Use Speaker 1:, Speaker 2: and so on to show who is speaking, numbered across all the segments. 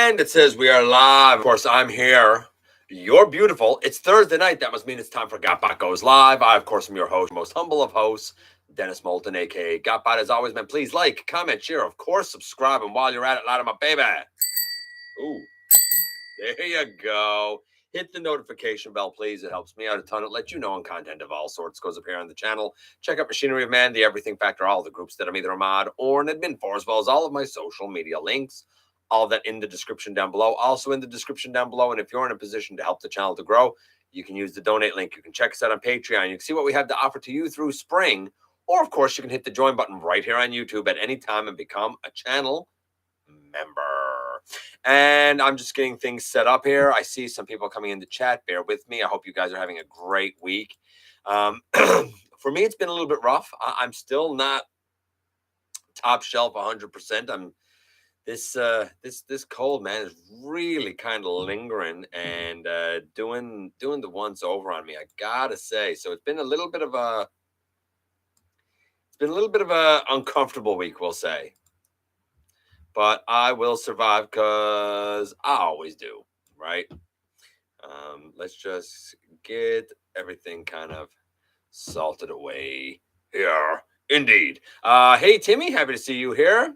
Speaker 1: And it says we are live. Of course, I'm here. You're beautiful. It's Thursday night. That must mean it's time for GotBot Goes live. I, of course, am your host, most humble of hosts, Dennis Moulton, aka GotBot. As always, man, please like, comment, share, of course, subscribe. And while you're at it, light up my baby. Ooh, there you go. Hit the notification bell, please. It helps me out a ton. It lets you know when content of all sorts goes up here on the channel. Check out Machinery of Man, the Everything Factor, all the groups that I'm either a mod or an admin for, as well as all of my social media links. All of that in the description down below. Also in the description down below. And if you're in a position to help the channel to grow, you can use the donate link. You can check us out on Patreon. You can see what we have to offer to you through spring. Or, of course, you can hit the join button right here on YouTube at any time and become a channel member. And I'm just getting things set up here. I see some people coming in the chat. Bear with me. I hope you guys are having a great week. For me, it's been a little bit rough. I'm still not top shelf 100%. This cold, man, is really kind of lingering and doing the once over on me, I gotta say. So it's been a little bit of a uncomfortable week, we'll say. But I will survive because I always do, right? Let's just get everything kind of salted away here. Indeed. Hey, Timmy, happy to see you here.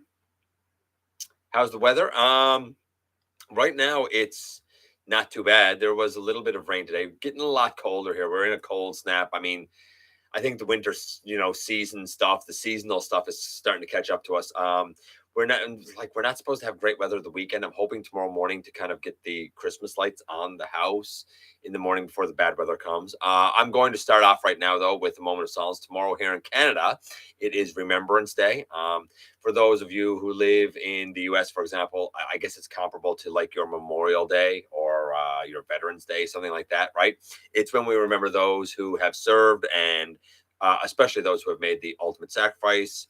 Speaker 1: How's the weather? Right now it's not too bad. There was a little bit of rain today. Getting a lot colder here. We're in a cold snap. I mean, I think the winter, season stuff, the seasonal stuff is starting to catch up to us. We're not supposed to have great weather the weekend. I'm hoping tomorrow morning to kind of get the Christmas lights on the house in the morning before the bad weather comes. I'm going to start off right now, though, with a moment of silence. Tomorrow here in Canada, it is Remembrance Day. For those of you who live in the U.S., for example, I guess it's comparable to like your Memorial Day or your Veterans Day, something like that, right? It's when we remember those who have served and especially those who have made the ultimate sacrifice,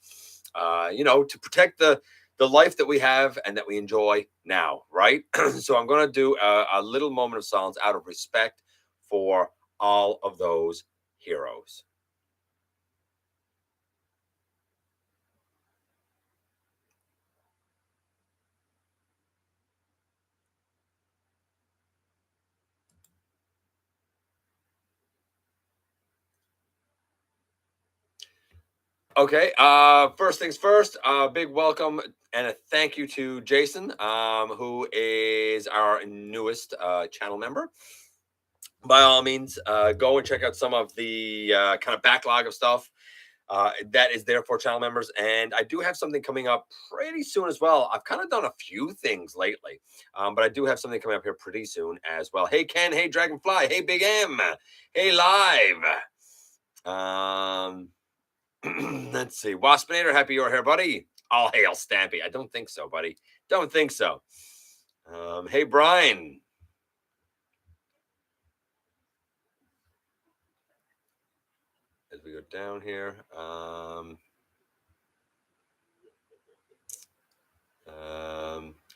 Speaker 1: to protect the life that we have and that we enjoy now, right? So I'm going to do a little moment of silence out of respect for all of those heroes. Okay, first things first, big welcome and a thank you to Jason, who is our newest channel member. By all means, go and check out some of the kind of backlog of stuff that is there for channel members. And I do have something coming up pretty soon as well. I've kind of done a few things lately, but I do have something coming up here pretty soon as well. Hey, Ken. Hey, Dragonfly. Hey, Big M. Hey, Live. Let's see. Waspinator, happy you're here, buddy. All hail Stampy. I don't think so, buddy. Don't think so. Hey, Brian. As we go down here.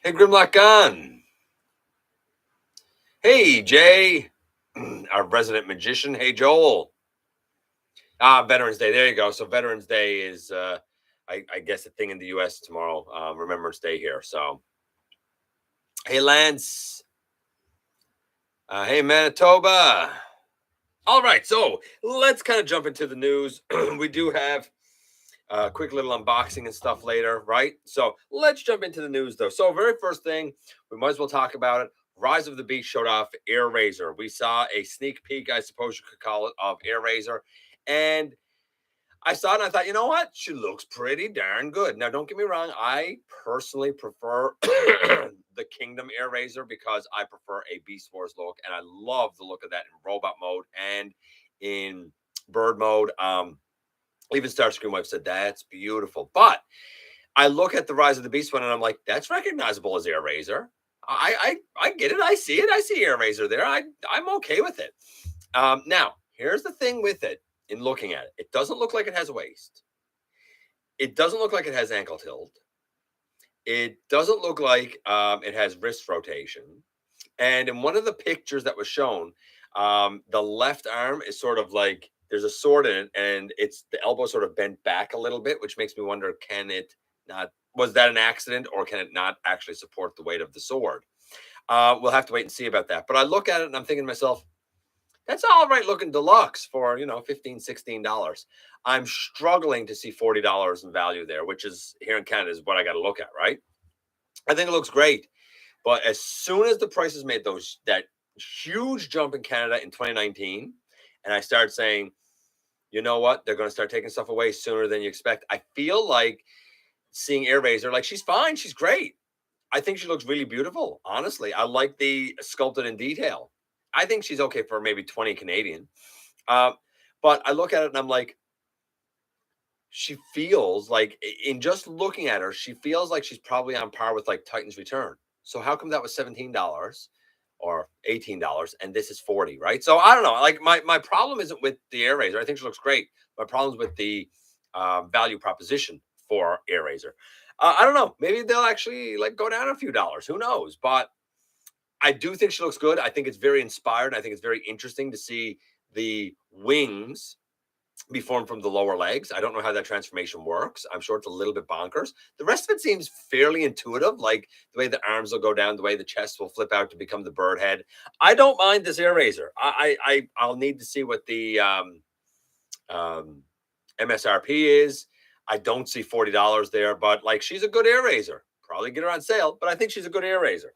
Speaker 1: Hey, Grimlock Gun. Hey, Jay. Our resident magician. Hey, Joel. Veterans Day. There you go. So Veterans Day is, I guess, a thing in the U.S. tomorrow. Remembrance Day here. So, hey, Lance. Hey, Manitoba. All right. So let's kind of jump into the news. We do have a quick little unboxing and stuff later, right? So let's jump into the news, though. So very first thing, we might as well talk about it. Rise of the Beast showed off Airazor. We saw a sneak peek, I suppose you could call it, of Airazor. And I saw it and I thought, you know what? She looks pretty darn good. Now, don't get me wrong. I personally prefer the Kingdom Airazor because I prefer a Beast Wars look. And I love the look of that in robot mode and in bird mode. Even Starscream Wife said, that's beautiful. But I look at the Rise of the Beast one and I'm like, that's recognizable as Airazor. I get it. I see it. I see Airazor there. I'm okay with it. Now, here's the thing with it. In looking at it, it doesn't look like it has a waist. It doesn't look like it has ankle tilt. It doesn't look like it has wrist rotation. And in one of the pictures that was shown, the left arm is sort of like there's a sword in it, and it's the elbow sort of bent back a little bit, which makes me wonder: can it not? Was that an accident, or can it not actually support the weight of the sword? We'll have to wait and see about that. But I look at it and I'm thinking to myself, that's all right looking deluxe for, $15, $16. I'm struggling to see $40 in value there, which is here in Canada is what I got to look at, right? I think it looks great. But as soon as the prices made that huge jump in Canada in 2019, and I started saying, you know what, they're going to start taking stuff away sooner than you expect. I feel like seeing Airazor, like she's fine, she's great. I think she looks really beautiful. Honestly, I like the sculpted in detail. I think she's okay for maybe 20 Canadian. But I look at it and I'm like, she feels like, in just looking at her, she feels like she's probably on par with like Titan's Return. So how come that was $17 or $18 and this is 40, right? So I don't know. Like my problem isn't with the Airazor. I think she looks great. My problem's with the value proposition for Airazor. I don't know. Maybe they'll actually like go down a few dollars. Who knows? But I do think she looks good. I think it's very inspired. I think it's very interesting to see the wings be formed from the lower legs. I don't know how that transformation works. I'm sure it's a little bit bonkers. The rest of it seems fairly intuitive, like the way the arms will go down, the way the chest will flip out to become the bird head. I don't mind this Airazor. I'll need to see what the MSRP is. I don't see $40 there, but like she's a good Airazor. Probably get her on sale, but I think she's a good Airazor.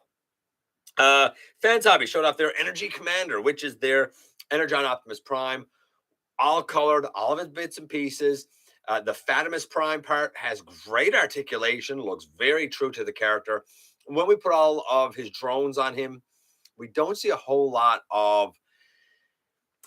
Speaker 1: Fans Hobby showed off their Energy Commander, which is their Energon Optimus Prime, all colored, all of its bits and pieces. The Fatimus Prime part has great articulation, looks very true to the character. When we put all of his drones on him, we don't see a whole lot of,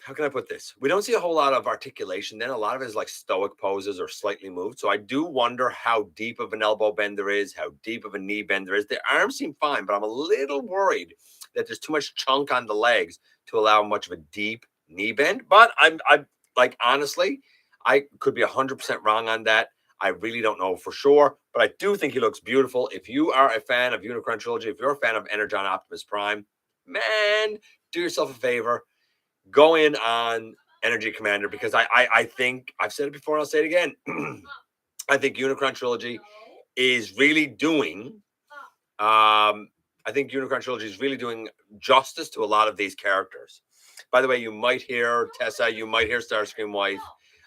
Speaker 1: how can I put this? We don't see a whole lot of articulation. Then a lot of his like stoic poses are slightly moved. So I do wonder how deep of an elbow bend there is, how deep of a knee bend there is. The arms seem fine, but I'm a little worried that there's too much chunk on the legs to allow much of a deep knee bend. But I'm like, honestly, I could be 100% wrong on that. I really don't know for sure, but I do think he looks beautiful. If you are a fan of Unicron Trilogy, if you're a fan of Energon Optimus Prime, man, do yourself a favor. Go in on Energy Commander because I think, I've said it before and I'll say it again. I think Unicron Trilogy is really doing, I think Unicron Trilogy is really doing justice to a lot of these characters. By the way, you might hear Tessa, you might hear Starscream Wife.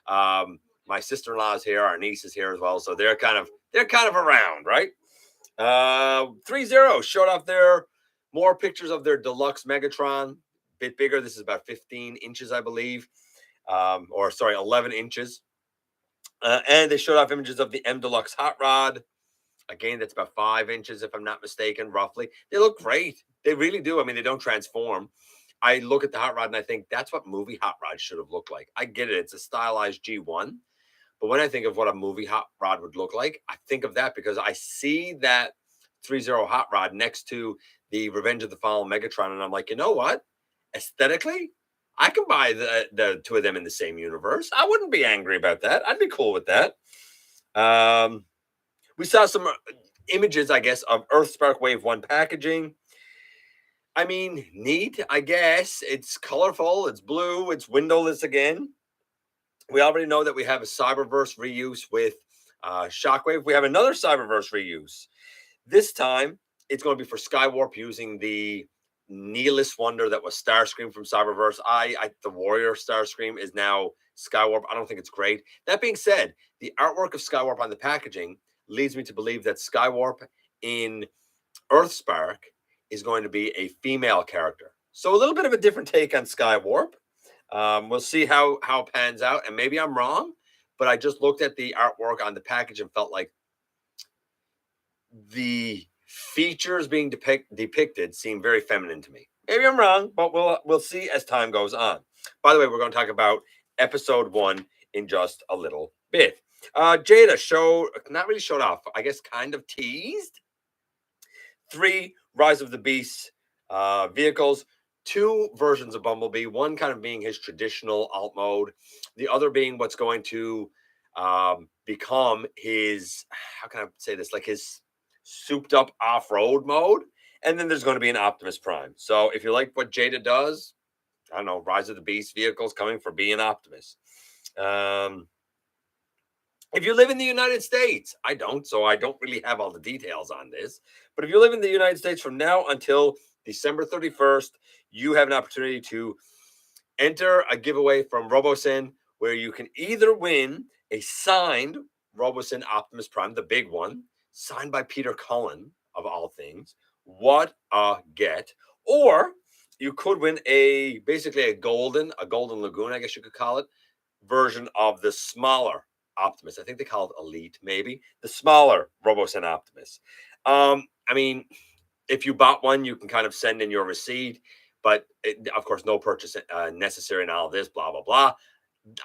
Speaker 1: My sister-in-law is here, our niece is here as well, so they're kind of around, right? threezero showed off their more pictures of their deluxe Megatron, bit bigger. This is about 15 inches, I believe, 11 inches. And they showed off images of the M Deluxe Hot Rod. Again, that's about 5 inches, if I'm not mistaken, roughly. They look great. They really do. I mean, they don't transform. I look at the Hot Rod and I think that's what movie Hot Rod should have looked like. I get it. It's a stylized G1. But when I think of what a movie Hot Rod would look like, I think of that because I see that threezero Hot Rod next to the Revenge of the Fallen Megatron. And I'm like, you know what? Aesthetically, I can buy the two of them in the same universe. I wouldn't be angry about that. I'd be cool with that. We saw some images, I guess, of Earthspark Wave 1 packaging. I mean, neat, I guess. It's colorful. It's blue. It's windowless again. We already know that we have a Cyberverse reuse with Shockwave. We have another Cyberverse reuse. This time, it's going to be for Skywarp using the Nihilist Wonder that was Starscream from Cyberverse. The Warrior Starscream is now Skywarp. I don't think it's great. That being said, the artwork of Skywarp on the packaging leads me to believe that Skywarp in Earthspark is going to be a female character. So a little bit of a different take on Skywarp. We'll see how it pans out. And maybe I'm wrong, but I just looked at the artwork on the package and felt like the features being depicted seem very feminine to me. Maybe I'm wrong, but we'll see as time goes on. By the way, we're going to talk about episode 1 in just a little bit. Jada not really showed off, I guess kind of teased 3 Rise of the Beasts vehicles, 2 versions of Bumblebee, one kind of being his traditional alt mode, the other being what's going to become his, how can I say this, like his souped up off-road mode. And then there's going to be an Optimus Prime. So if you like what Jada does, I don't know, Rise of the Beast vehicles coming for being Optimus. If you live in the United States, I don't, so I don't really have all the details on this. But if you live in the United States from now until December 31st, you have an opportunity to enter a giveaway from Robosin where you can either win a signed Robosin Optimus Prime, the big one, signed by Peter Cullen, of all things. What a get. Or you could win basically a golden lagoon, I guess you could call it, version of the smaller Optimus. I think they call it Elite, maybe. The smaller Robosin Optimus. I mean, if you bought one, you can kind of send in your receipt, but of course, no purchase necessary and all of this, blah, blah, blah.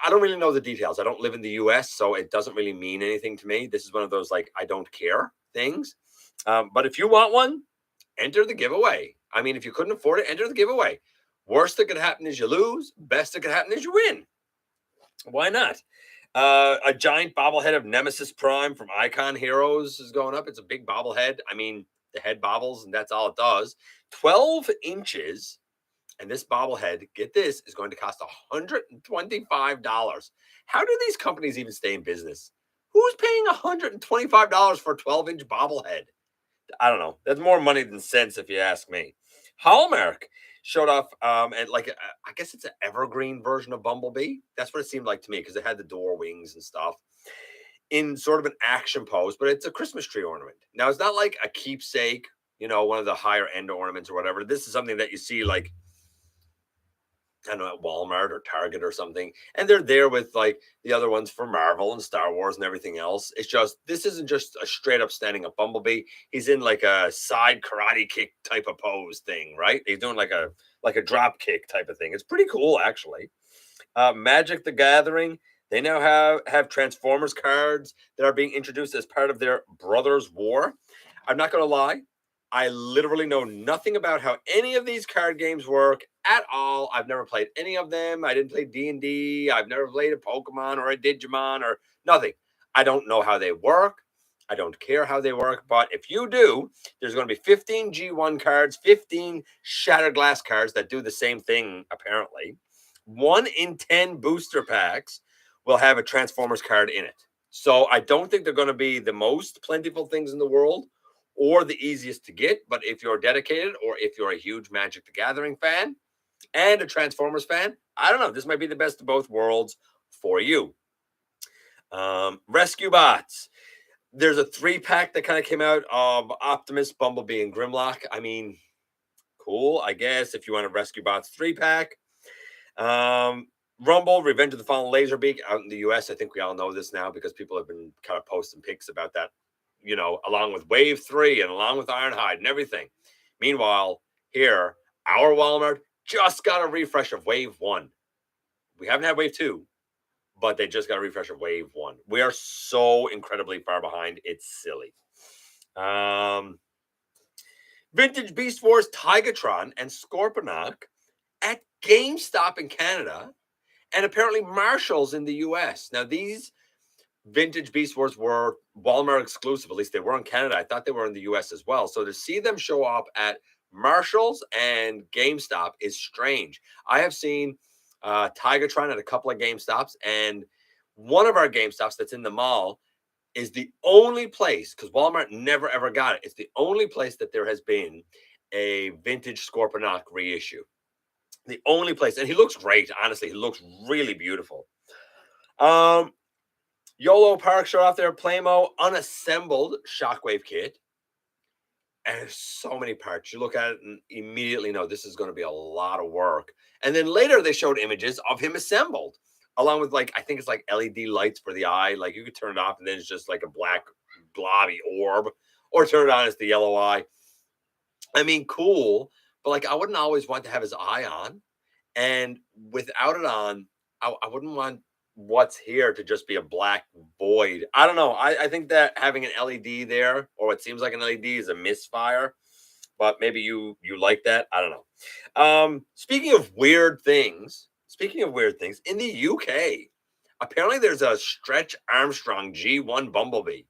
Speaker 1: I don't really know the details. I don't live in the US, so it doesn't really mean anything to me. This is one of those, like, I don't care things. But if you want one, enter the giveaway. I mean, if you couldn't afford it, enter the giveaway. Worst that could happen is you lose. Best that could happen is you win. Why not? A giant bobblehead of Nemesis Prime from Icon Heroes is going up. It's a big bobblehead. I mean, the head bobbles, and that's all it does. 12 inches. And this bobblehead, get this, is going to cost $125. How do these companies even stay in business? Who's paying $125 for a 12-inch bobblehead? I don't know. That's more money than sense, if you ask me. Hallmark showed off, and like, I guess it's an evergreen version of Bumblebee. That's what it seemed like to me, because it had the door wings and stuff in sort of an action pose, but it's a Christmas tree ornament. Now, it's not like a keepsake, one of the higher end ornaments or whatever. This is something that you see, like, I don't know, at Walmart or Target or something. And they're there with like the other ones for Marvel and Star Wars and everything else. It's just, this isn't just a straight up standing up Bumblebee. He's in like a side karate kick type of pose thing, right? He's doing like a drop kick type of thing. It's pretty cool, actually. Magic the Gathering, they now have Transformers cards that are being introduced as part of their Brothers War. I'm not going to lie. I literally know nothing about how any of these card games work at all. I've never played any of them. I didn't play D&D. I've never played a Pokemon or a Digimon or nothing. I don't know how they work. I don't care how they work. But if you do, there's going to be 15 G1 cards, 15 Shattered Glass cards that do the same thing, apparently. 1 in 10 booster packs will have a Transformers card in it. So I don't think they're going to be the most plentiful things in the world or the easiest to get. But if you're dedicated, or if you're a huge Magic the Gathering fan and a Transformers fan, I don't know. This might be the best of both worlds for you. Rescue Bots. There's a 3-pack that kind of came out of Optimus, Bumblebee, and Grimlock. I mean, cool, I guess, if you want a Rescue Bots 3-pack. Rumble, Revenge of the Fallen Laserbeak out in the US. I think we all know this now because people have been kind of posting pics about that, along with Wave 3 and along with Ironhide and everything. Meanwhile, here, our Walmart just got a refresh of Wave 1. We haven't had Wave 2, but they just got a refresh of Wave 1. We are so incredibly far behind. It's silly. Vintage Beast Wars Tigatron and Scorponok at GameStop in Canada, and apparently Marshall's in the US. Now, these vintage Beast Wars were Walmart exclusive. At least they were in Canada. I thought they were in the US as well. So to see them show up at Marshall's and GameStop is strange. I have seen Tigatron at a couple of GameStops, and one of our GameStops that's in the mall is the only place, because Walmart never ever got it. It's the only place that there has been a vintage Scorponok reissue. The only place. And he looks great, honestly. He looks really beautiful. YOLO Park showed off their Playmo unassembled Shockwave kit. And there's so many parts. You look at it and immediately know this is going to be a lot of work. And then later they showed images of him assembled, along with, like, I think it's like LED lights for the eye. Like, you could turn it off and then it's just like a black blobby orb, or turn it on as the yellow eye. I mean, cool. But like, I wouldn't always want to have his eye on. And without it on, I wouldn't want what's here to just be a black void. I don't know. I think that having an LED there, or what seems like an LED, is a misfire. But maybe you like that. I don't know. Speaking of weird things, in the UK, apparently there's a Stretch Armstrong G1 Bumblebee.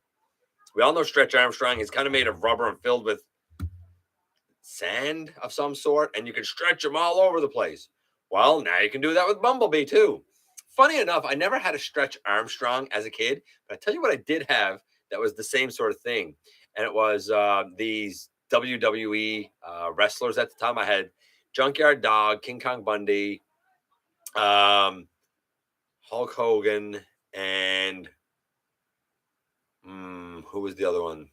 Speaker 1: We all know Stretch Armstrong. He's kind of made of rubber and filled with sand of some sort, and you can stretch them all over the place. Well, now you can do that with Bumblebee too. Funny enough, I never had a Stretch Armstrong as a kid, but I tell you what I did have that was the same sort of thing. And it was these WWE wrestlers at the time. I had Junkyard Dog, King Kong Bundy, Hulk Hogan, and who was the other one?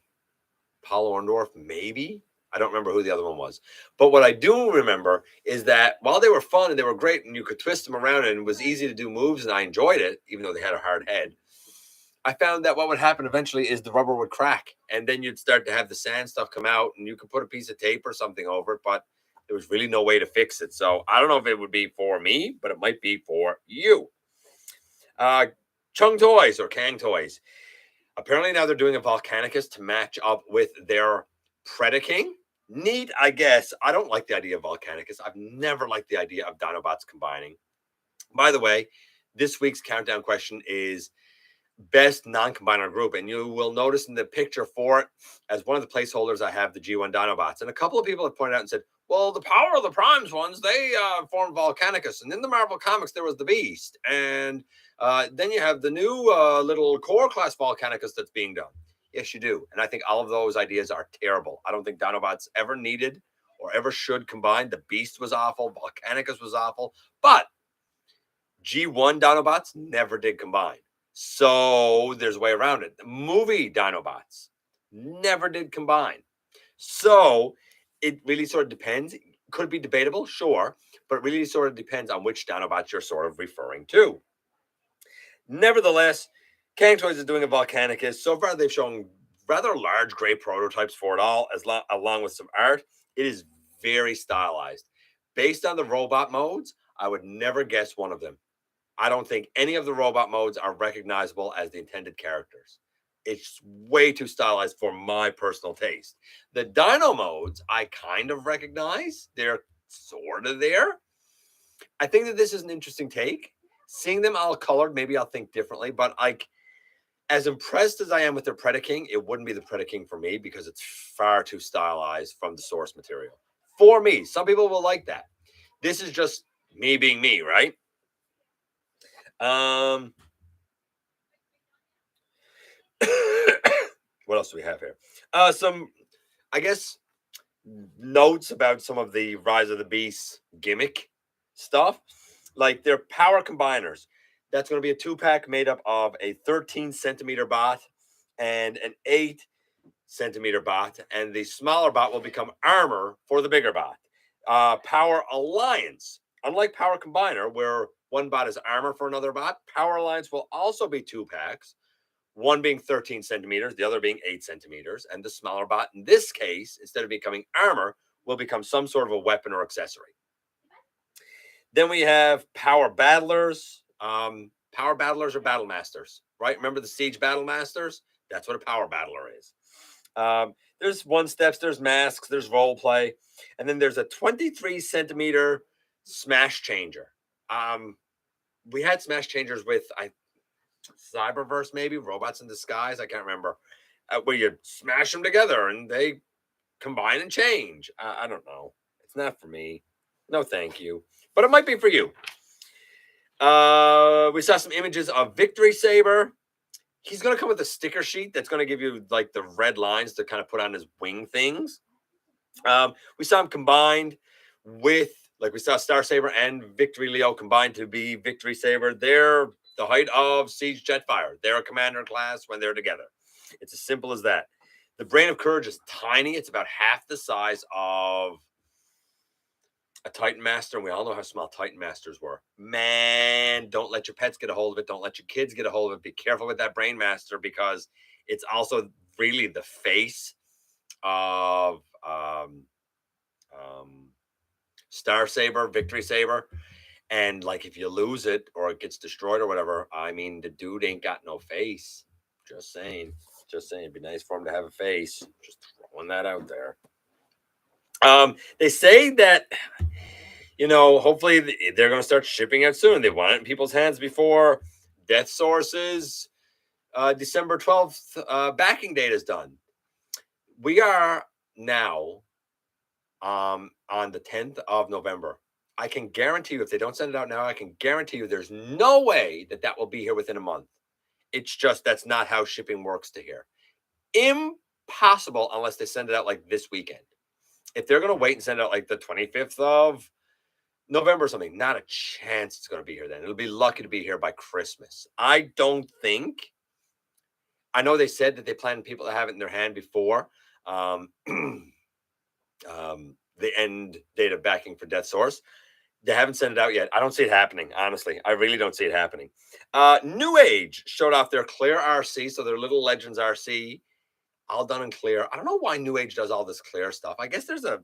Speaker 1: Paul Orndorff, maybe? I don't remember who the other one was. But what I do remember is that while they were fun and they were great and you could twist them around and it was easy to do moves and I enjoyed it, even though they had a hard head, I found that what would happen eventually is the rubber would crack and then you'd start to have the sand stuff come out and you could put a piece of tape or something over it, but there was really no way to fix it. So I don't know if it would be for me, but it might be for you. Chung Toys or Kang Toys. Apparently now they're doing a Volcanicus to match up with their Predaking. Neat, I guess. I don't like the idea of Volcanicus. I've never liked the idea of Dinobots combining. By the way, this week's countdown question is best non-combiner group. And you will notice in the picture for it, as one of the placeholders, I have the G1 Dinobots. And a couple of people have pointed out and said, well, the Power of the Primes ones, they formed Volcanicus. And in the Marvel Comics, there was the Beast. And then you have the new little core class Volcanicus that's being done. Yes, you do. And I think all of those ideas are terrible. I don't think Dinobots ever needed or ever should combine. The Beast was awful. Volcanicus was awful. But G1 Dinobots never did combine. So there's a way around it. The movie Dinobots never did combine. So it really sort of depends. It could be debatable, sure. But it really sort of depends on which Dinobots you're sort of referring to. Nevertheless, Kang Toys is doing a Volcanicus. So far, they've shown rather large gray prototypes for it all, along with some art. It is very stylized. Based on the robot modes, I would never guess one of them. I don't think any of the robot modes are recognizable as the intended characters. It's way too stylized for my personal taste. The Dino modes, I kind of recognize. They're sort of there. I think that this is an interesting take. Seeing them all colored, maybe I'll think differently, but as impressed as I am with their Predaking, it wouldn't be the Predaking for me because it's far too stylized from the source material. For me, some people will like that. This is just me being me, right? What else do we have here? Some, I guess, notes about some of the Rise of the Beast gimmick stuff. Like their power combiners. That's going to be a 2-pack made up of a 13-centimeter bot and an 8-centimeter bot. And the smaller bot will become armor for the bigger bot. Power Alliance. Unlike Power Combiner, where one bot is armor for another bot, Power Alliance will also be 2-packs. One being 13 centimeters, the other being 8 centimeters. And the smaller bot, in this case, instead of becoming armor, will become some sort of a weapon or accessory. Then we have Power Battlers. Power Battlers are Battle Masters, right? Remember the Siege Battle Masters? That's what a Power Battler is. There's one-steps, there's masks, there's role play. And then there's a 23-centimeter Smash Changer. We had Smash Changers with Cyberverse, maybe Robots in Disguise. I can't remember. Where you smash them together and they combine and change. I don't know. It's not for me. No, thank you. But it might be for you. We saw some images of Victory Saber. He's going to come with a sticker sheet that's going to give you like the red lines to kind of put on his wing things. We saw him combined with, like we saw Star Saber and Victory Leo combined to be Victory Saber. They're the height of Siege Jetfire. They're a commander class when they're together. It's as simple as that. The Brain of Courage is tiny. It's about half the size of a Titan Master, and we all know how small Titan Masters were. Man, don't let your pets get a hold of it. Don't let your kids get a hold of it. Be careful with that Brain Master because it's also really the face of Star Saber, Victory Saber. And like if you lose it or it gets destroyed or whatever, I mean, the dude ain't got no face. Just saying. Just saying. It'd be nice for him to have a face. Just throwing that out there. They say that, you know, hopefully they're going to start shipping out soon. They want it in people's hands before Death Source's December 12th backing date is done. We are now on the 10th of November. I can guarantee you, if they don't send it out now, I can guarantee you there's no way that will be here within a month. It's just that's not how shipping works to here. possible unless they send it out like this weekend. If they're going to wait and send it out like the 25th of November or something, not a chance it's going to be here then. It'll be lucky to be here by Christmas. I don't think. I know they said that they plan people to have it in their hand before the end date of backing for Death Source. They haven't sent it out yet. I don't see it happening, honestly. I really don't see it happening. Newage showed off their clear RC, so their Little Legends RC, all done in clear. I don't know why Newage does all this clear stuff. I guess there's a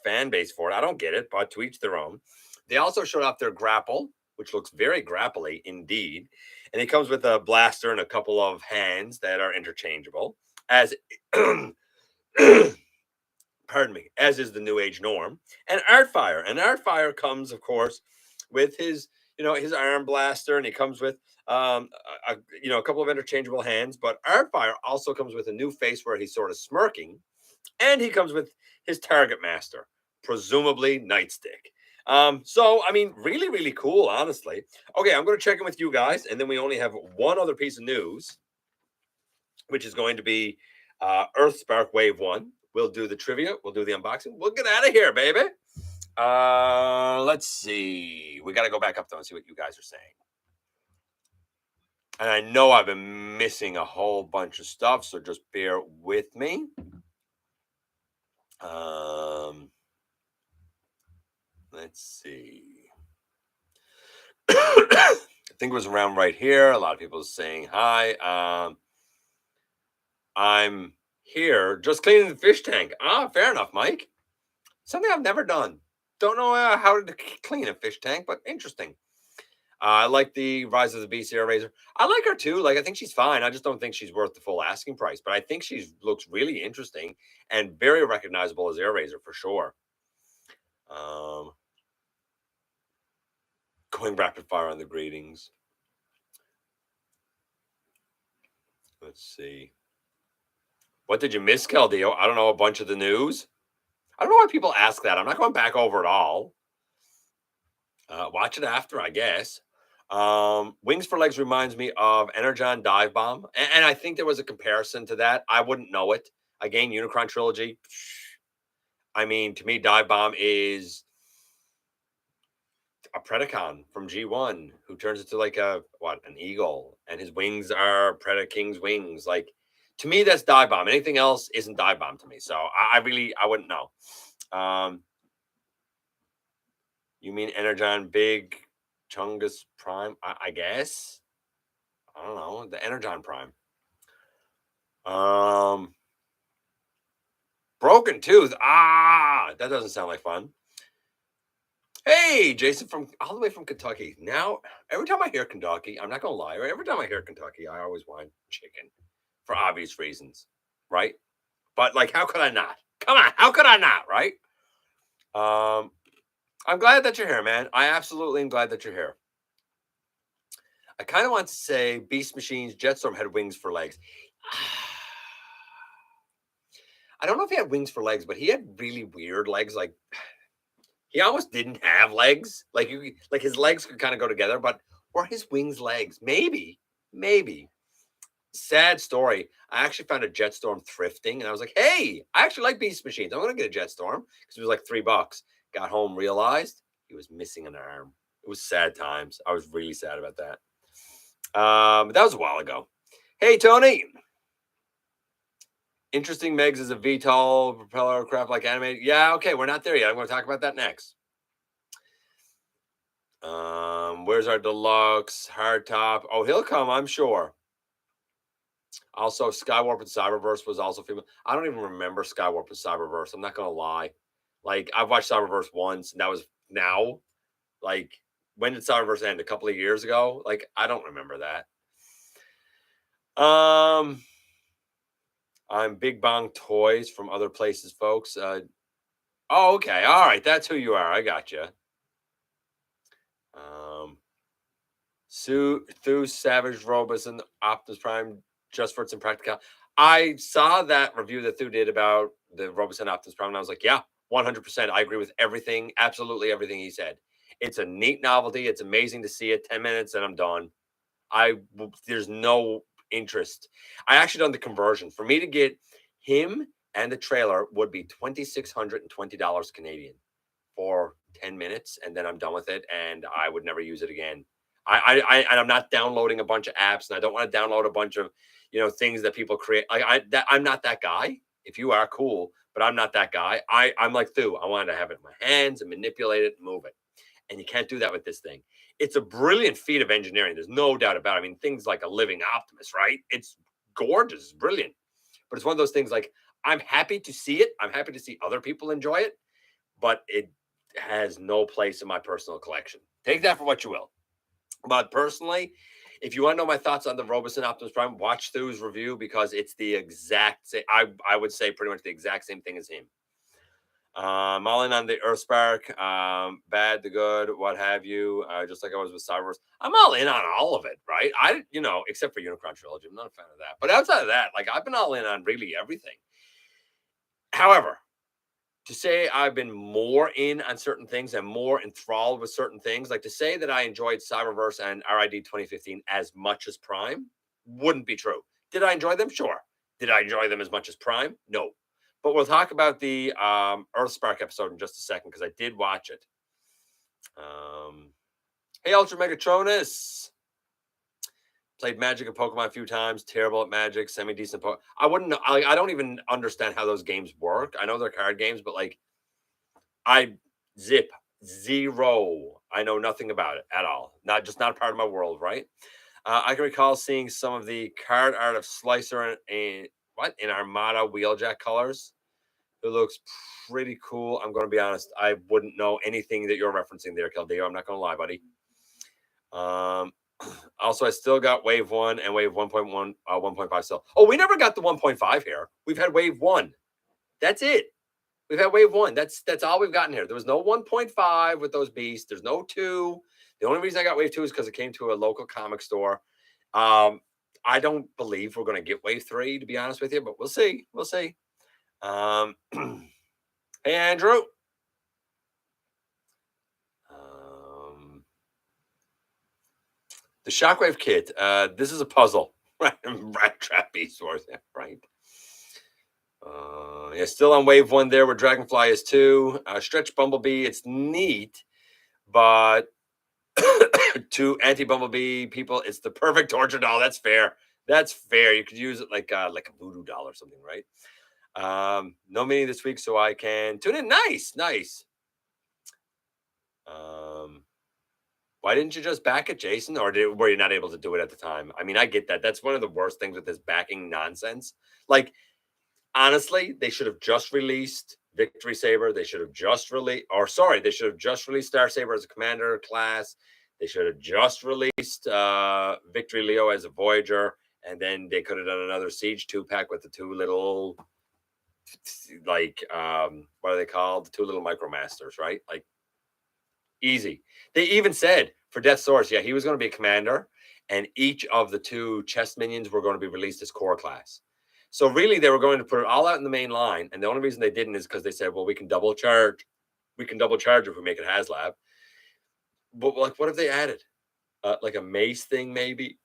Speaker 1: fan base for it. I don't get it, but to each their own. They also showed off their grapple, which looks very grapply indeed. And it comes with a blaster and a couple of hands that are interchangeable, as pardon me, as is the Newage norm. And Artfire. And Artfire comes, of course, with his, his arm blaster, and he comes with a couple of interchangeable hands. But Artfire also comes with a new face where he's sort of smirking, and he comes with his target master, presumably Nightstick. So I mean, really, really cool, honestly. Okay, I'm going to check in with you guys, and then we only have one other piece of news, which is going to be Earthspark Wave 1. We'll do the trivia. We'll do the unboxing. We'll get out of here, baby. Let's see. We got to go back up, though, and see what you guys are saying. And I know I've been missing a whole bunch of stuff, so just bear with me. Let's see. I think it was around right here. A lot of people saying hi. I'm here just cleaning the fish tank. Fair enough, Mike. Something I've never done. Don't know how to clean a fish tank, but interesting. I like the Rise of the Beast Airazor. I like her too. Like, I think she's fine. I just don't think she's worth the full asking price. But I think she looks really interesting and very recognizable as Airazor for sure. Going rapid fire on the greetings. Let's see. What did you miss, Caldeo? I don't know, a bunch of the news. I don't know why people ask that. I'm not going back over it all. Watch it after, I guess. Wings for Legs reminds me of Energon Dive Bomb. And I think there was a comparison to that. I wouldn't know it. Again, Unicron Trilogy. I mean, to me, Dive Bomb is a Predacon from G1 who turns into like an eagle, and his wings are Predaking's wings. Like, to me, that's Dive Bomb. Anything else isn't Dive Bomb to me. So I wouldn't know. You mean Energon Big Chungus Prime? I guess. I don't know. The Energon Prime. Broken Tooth. That doesn't sound like fun. Hey, Jason from all the way from Kentucky. Now, every time I hear Kentucky, I'm not going to lie. Right? Every time I hear Kentucky, I always want chicken for obvious reasons, right? But like, how could I not? Come on, how could I not, right? I'm glad that you're here, man. I absolutely am glad that you're here. I kind of want to say Beast Machines Jetstorm had wings for legs. I don't know if he had wings for legs, but he had really weird legs. Like, he almost didn't have legs. Like his legs could kind of go together, but were his wings legs? Maybe. Sad story. I actually found a Jetstorm thrifting, and I was like, hey, I actually like Beast Machines. I'm going to get a Jetstorm because it was like $3. Got home, realized he was missing an arm. It was sad times. I was really sad about that. But that was a while ago. Hey, Tony. Interesting Megs is a VTOL propeller craft like animated. Yeah, okay, we're not there yet. I'm going to talk about that next. Where's our deluxe hardtop? Oh, he'll come, I'm sure. Also, Skywarp and Cyberverse was also female. I don't even remember Skywarp and Cyberverse. I'm not going to lie. Like, I've watched Cyberverse once, and that was now. Like, when did Cyberverse end? A couple of years ago? Like, I don't remember that. I'm Big Bang Toys from other places, folks. Oh, okay. All right. That's who you are. I got you. Thu Savage Robus and Optimus Prime just for its impractical. I saw that review that Thu did about the Robus and Optimus Prime, and I was like, yeah, 100%. I agree with everything, absolutely everything he said. It's a neat novelty. It's amazing to see it. 10 minutes and I'm done. There's no interest. I actually done the conversion. For me to get Him and the trailer would be $2,620 Canadian for 10 minutes, and then I'm done with it, and I would never use it again. And I'm not downloading a bunch of apps, and I don't want to download a bunch of things that people create. I'm not that guy. If you are, cool, but I'm not that guy. I'm like Thu. I wanted to have it in my hands and manipulate it and move it, and you can't do that with this thing. It's a brilliant feat of engineering. There's no doubt about it. I mean, things like a living Optimus, right? It's gorgeous, it's brilliant, but it's one of those things like I'm happy to see it. I'm happy to see other people enjoy it, but it has no place in my personal collection. Take that for what you will. But personally, if you want to know my thoughts on the Roboson Optimus Prime, watch Thu's review because it's the exact same. I would say pretty much the exact same thing as him. I'm all in on the Earthspark, bad, the good, what have you. Just like I was with Cyberverse, I'm all in on all of it, right? Except for Unicron Trilogy, I'm not a fan of that. But outside of that, like I've been all in on really everything. However, to say I've been more in on certain things and more enthralled with certain things, like to say that I enjoyed Cyberverse and RID 2015 as much as Prime wouldn't be true. Did I enjoy them? Sure. Did I enjoy them as much as Prime? No. But we'll talk about the Earthspark episode in just a second because I did watch it. Hey, Ultra Megatronus. Played Magic and Pokemon a few times. Terrible at Magic. Semi-decent Pokemon. I don't even understand how those games work. I know they're card games, but like zero. I know nothing about it at all. Not a part of my world, right? I can recall seeing some of the card art of Slicer in Armada Wheeljack colors. It looks pretty cool. I'm going to be honest. I wouldn't know anything that you're referencing there, Caldeo. I'm not going to lie, buddy. Also, I still got Wave 1 and Wave 1.1, 1.5 still. Oh, we never got the 1.5 here. We've had Wave 1. That's it. We've had Wave 1. That's all we've gotten here. There was no 1.5 with those beasts. There's no 2. The only reason I got Wave 2 is because it came to a local comic store. I don't believe we're going to get Wave 3, to be honest with you, but we'll see. We'll see. Hey, Andrew. The Shockwave kit. This is a puzzle. Rat Trap Beast Wars. Yeah, right. Yeah, still on Wave 1 there where Dragonfly is too. Stretch Bumblebee. It's neat, but to anti-Bumblebee people, it's the perfect torture doll. That's fair. That's fair. You could use it like a voodoo doll or something, right? No meeting this week, so I can tune in. Nice. Why didn't you just back it, Jason? Or were you not able to do it at the time? I mean, I get that. That's one of the worst things with this backing nonsense. Like, honestly, they should have just released Victory Saber. They should have just released Star Saber as a commander class. They should have just released Victory Leo as a Voyager. And then they could have done another Siege 2-pack with the two little, what are they called? The two little Micromasters, right? Like, easy. They even said for Death Source, yeah, he was going to be a commander, and each of the two chest minions were going to be released as core class. So really, they were going to put it all out in the main line, and the only reason they didn't is because they said, well, we can double charge. We can double charge if we make it HasLab. But like, what have they added? Like a mace thing, maybe,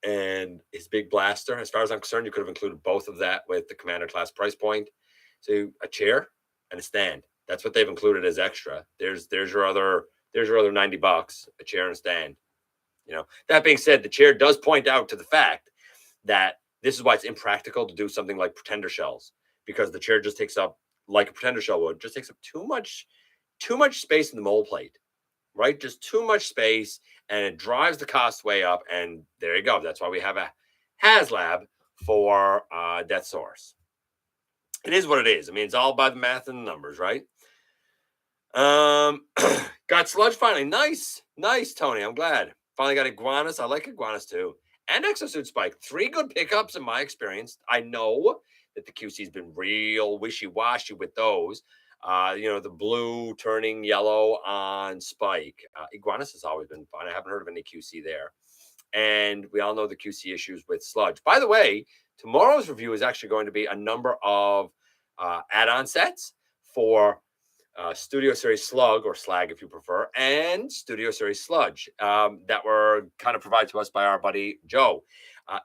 Speaker 1: and his big blaster. As far as I'm concerned, you could have included both of that with the commander class price point. So a chair and a stand. That's what they've included as extra. There's your other $90, a chair and a stand. That being said, the chair does point out to the fact that this is why it's impractical to do something like Pretender Shells, because the chair just takes up, like a Pretender Shell would, just takes up too much space in the mold plate, right? Just too much space, and it drives the cost way up. And there you go. That's why we have a HasLab for Death Source. It is what it is. I mean, it's all by the math and the numbers, right? Got Sludge finally. Nice, Tony. I'm glad. Finally got Iguanas. I like Iguanas too. And Exosuit Spike. 3 good pickups in my experience. I know that the QC's been real wishy-washy with those. The blue turning yellow on Spike. Iguanas has always been fun. I haven't heard of any QC there. And we all know the QC issues with Sludge. By the way, tomorrow's review is actually going to be a number of add-on sets for Studio Series Slug, or Slag if you prefer, and Studio Series Sludge that were kind of provided to us by our buddy Joe.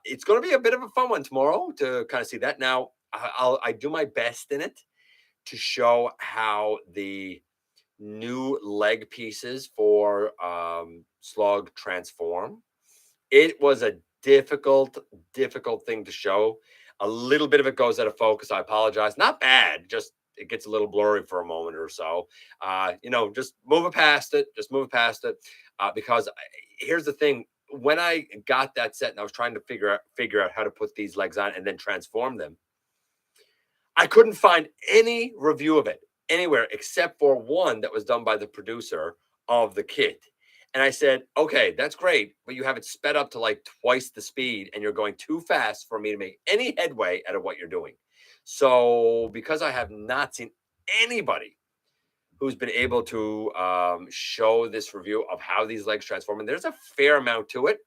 Speaker 1: It's going to be a bit of a fun one tomorrow to kind of see that. Now, I do my best in it to show how the new leg pieces for slug transform. It was a difficult thing to show. A little bit of it goes out of focus. I apologize. Not bad, just it gets a little blurry for a moment or so. Just move it past it. Just move it past it. Because here's the thing: when I got that set and I was trying to figure out how to put these legs on and then transform them, I couldn't find any review of it anywhere except for one that was done by the producer of the kit. And I said, okay, that's great, but you have it sped up to like twice the speed and you're going too fast for me to make any headway out of what you're doing. So, because I have not seen anybody who's been able to show this review of how these legs transform, and there's a fair amount to it,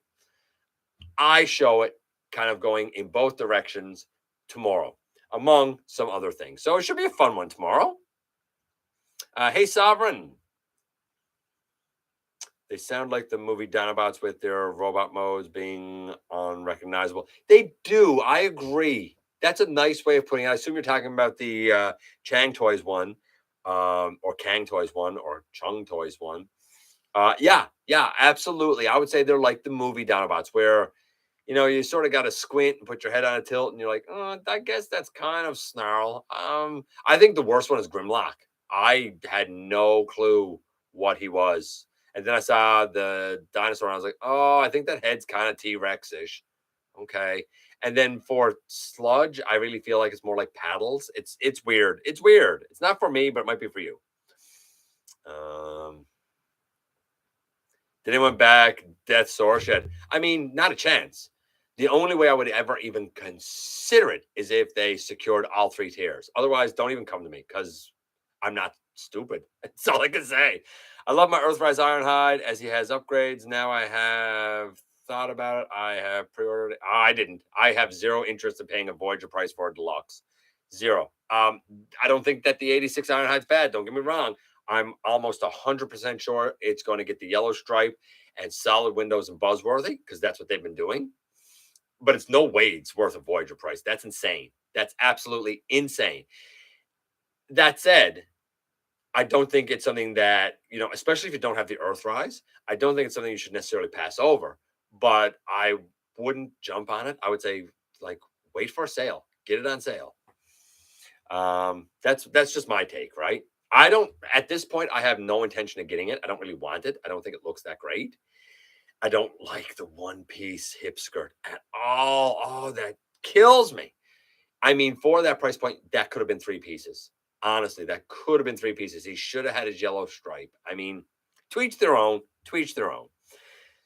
Speaker 1: I show it kind of going in both directions tomorrow, among some other things. So it should be a fun one tomorrow. Hey, Sovereign. They sound like the movie Dinobots with their robot modes being unrecognizable. They do. I agree. That's a nice way of putting it. I assume you're talking about the Chang Toys one, or Kang Toys one, or Chung Toys one. Yeah, absolutely. I would say they're like the movie Dinobots, where you sort of got to squint and put your head on a tilt, and you're like, oh, I guess that's kind of Snarl. I think the worst one is Grimlock. I had no clue what he was. And then I saw the dinosaur, and I was like, oh, I think that head's kind of T-Rex-ish. Okay. And then for Sludge, I really feel like it's more like Paddles. It's weird. It's weird. It's not for me, but it might be for you. Did anyone back Death Source yet? I mean, not a chance. The only way I would ever even consider it is if they secured all 3 tiers. Otherwise, don't even come to me because I'm not stupid. That's all I can say. I love my Earthrise Ironhide as he has upgrades. Now I have thought about it. I have pre-ordered it. I didn't. I have zero interest in paying a Voyager price for a deluxe. Zero. I don't think that the 86 Ironhide's bad. Don't get me wrong. I'm almost 100% sure it's going to get the yellow stripe and solid windows and buzzworthy because that's what they've been doing. But it's no way it's worth a Voyager price. That's insane. That's absolutely insane. That said, I don't think it's something that, especially if you don't have the Earthrise, I don't think it's something you should necessarily pass over. But I wouldn't jump on it. I would say, wait for a sale. Get it on sale. That's just my take, right? At this point, I have no intention of getting it. I don't really want it. I don't think it looks that great. I don't like the one-piece hip skirt at all. Oh, that kills me. I mean, for that price point, that could have been 3 pieces. Honestly, that could have been 3 pieces. He should have had his yellow stripe. I mean, to each their own. To each their own.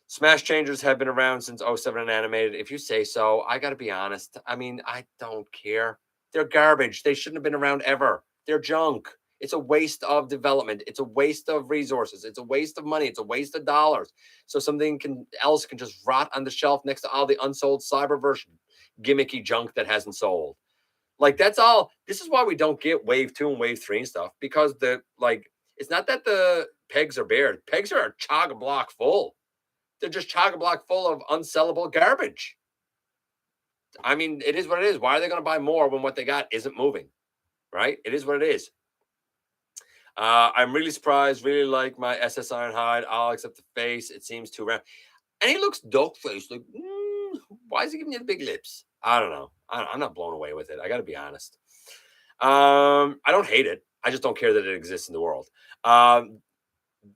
Speaker 1: Smash Changers have been around since 07 and animated. If you say so, I got to be honest. I mean, I don't care. They're garbage. They shouldn't have been around ever. They're junk. It's a waste of development. It's a waste of resources. It's a waste of money. It's a waste of dollars. So something else can just rot on the shelf next to all the unsold Cyberverse gimmicky junk that hasn't sold. That's all. This is why we don't get Wave 2 and Wave 3 and stuff, because it's not that the pegs are bare. Pegs are chock-a-block full. They're just chock-a-block full of unsellable garbage. I mean, it is what it is. Why are they going to buy more when what they got isn't moving? Right? It is what it is. I'm really surprised. Really like my SS Ironhide. All except the face. It seems too round. And he looks dog-faced. Why is he giving you the big lips? I don't know. I'm not blown away with it. I got to be honest. I don't hate it. I just don't care that it exists in the world.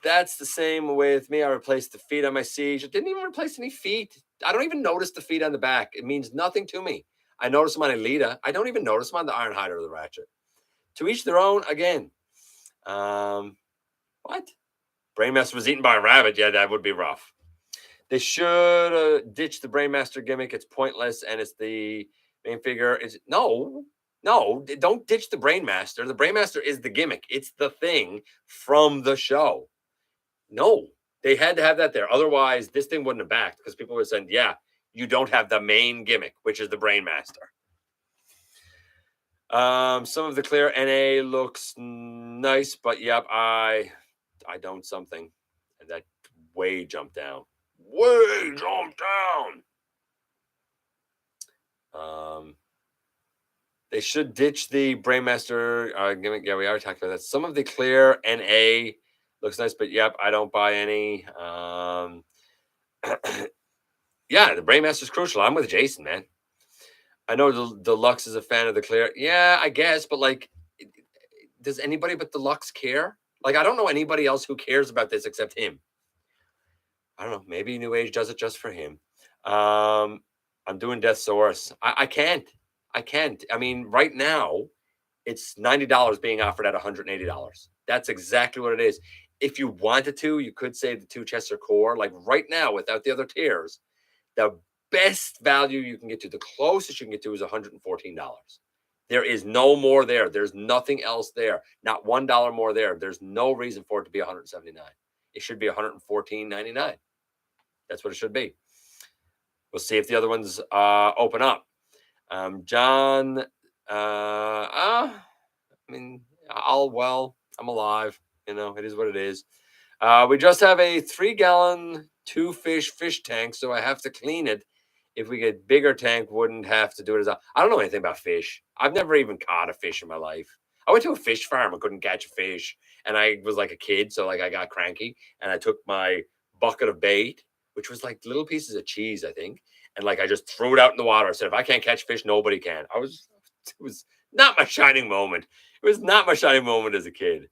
Speaker 1: That's the same with me. I replaced the feet on my Siege. I didn't even replace any feet. I don't even notice the feet on the back. It means nothing to me. I notice them on Elita. I don't even notice them on the Ironhide or the Ratchet. To each their own, again. What? Brainmaster was eaten by a rabbit. Yeah, that would be rough. They should ditch the Brainmaster gimmick. It's pointless, and it's the main figure. No, don't ditch the Brainmaster. The Brainmaster is the gimmick. It's the thing from the show. No, they had to have that there. Otherwise, this thing wouldn't have backed because people were saying, yeah, you don't have the main gimmick, which is the Brainmaster. Some of the clear NA looks nice, but yep, I don't something. And that way jumped down. Way jumped down. They should ditch the Brainmaster gimmick. Yeah, we already talked about that. Some of the clear NA looks nice, but yep, I don't buy any. Yeah, the Brainmaster's crucial. I'm with Jason, man. I know Deluxe is a fan of the clear. Yeah, I guess, but like, does anybody but Deluxe care? Like, I don't know anybody else who cares about this except him. I don't know. Maybe New Age does it just for him. I'm doing Death Source. I can't. I can't. I mean, right now, it's $90 being offered at $180. That's exactly what it is. If you wanted to, you could say the 2 chests are core. Like right now, without the other tiers, the best value you can get to, the closest you can get to, is $114. There is no more there. There's nothing else there. Not $1 more there. There's no reason for it to be $179. It should be $114.99. That's what it should be. We'll see if the other ones open up. John, I mean, I'm alive. You know, it is what it is. We just have a 3-gallon 2-fish tank, so I have to clean it. If we get bigger tank, wouldn't have to do it as I don't know anything about fish. I've never even caught a fish in my life. I went to a fish farm and couldn't catch a fish, and I was like a kid, so like I got cranky, and I took my bucket of bait, which was like little pieces of cheese, I think, and like I just threw it out in the water. I said, if I can't catch fish, nobody can. It was not my shining moment. It was not my shining moment as a kid.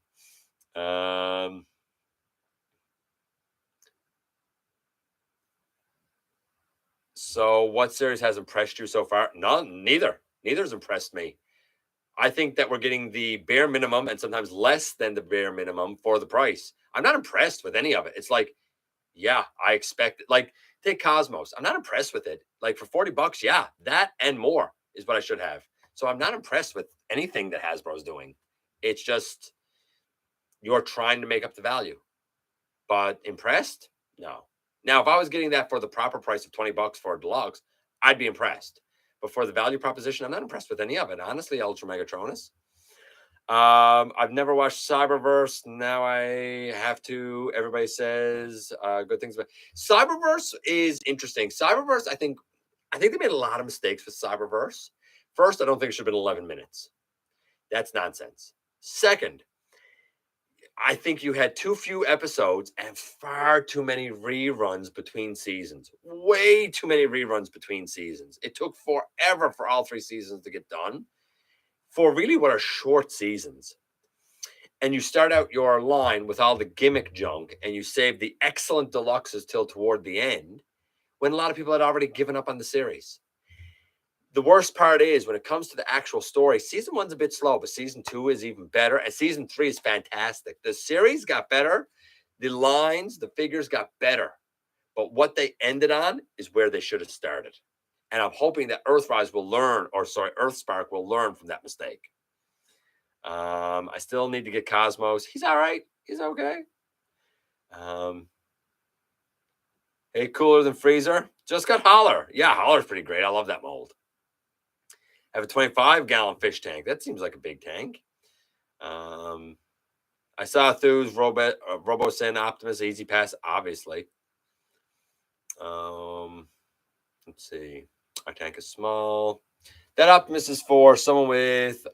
Speaker 1: So what series has impressed you so far? None, neither. Neither's impressed me. I think that we're getting the bare minimum and sometimes less than the bare minimum for the price. I'm not impressed with any of it. It's like, yeah, I expect it. Like, take Cosmos. I'm not impressed with it. Like for $40, yeah, that and more is what I should have. So I'm not impressed with anything that Hasbro's doing. It's just you're trying to make up the value. But impressed? No. Now, if I was getting that for the proper price of $20 for a deluxe, I'd be impressed. But for the value proposition, I'm not impressed with any of it. Honestly, Ultra Megatronus. I've never watched Cyberverse. Now I have to. Everybody says good things about Cyberverse. Is interesting. Cyberverse, I think they made a lot of mistakes with Cyberverse. First, I don't think it should have been 11 minutes. That's nonsense. Second, I think you had too few episodes and far too many reruns between seasons. Way too many reruns between seasons. It took forever for all 3 seasons to get done for really what are short seasons. And you start out your line with all the gimmick junk and you save the excellent deluxes till toward the end when a lot of people had already given up on the series. The worst part is when it comes to the actual story, season 1's a bit slow, but season 2 is even better. And season 3 is fantastic. The series got better. The lines, the figures got better. But what they ended on is where they should have started. And I'm hoping that Earthspark will learn from that mistake. I still need to get Cosmos. He's all right. He's okay. Hey, cooler than Freezer. Just got Holler. Yeah, Holler's pretty great. I love that mold. I have a 25-gallon fish tank. That seems like a big tank. I saw Thu's Robo-Sen Optimus Easy Pass, obviously. Let's see. Our tank is small. That Optimus is for someone with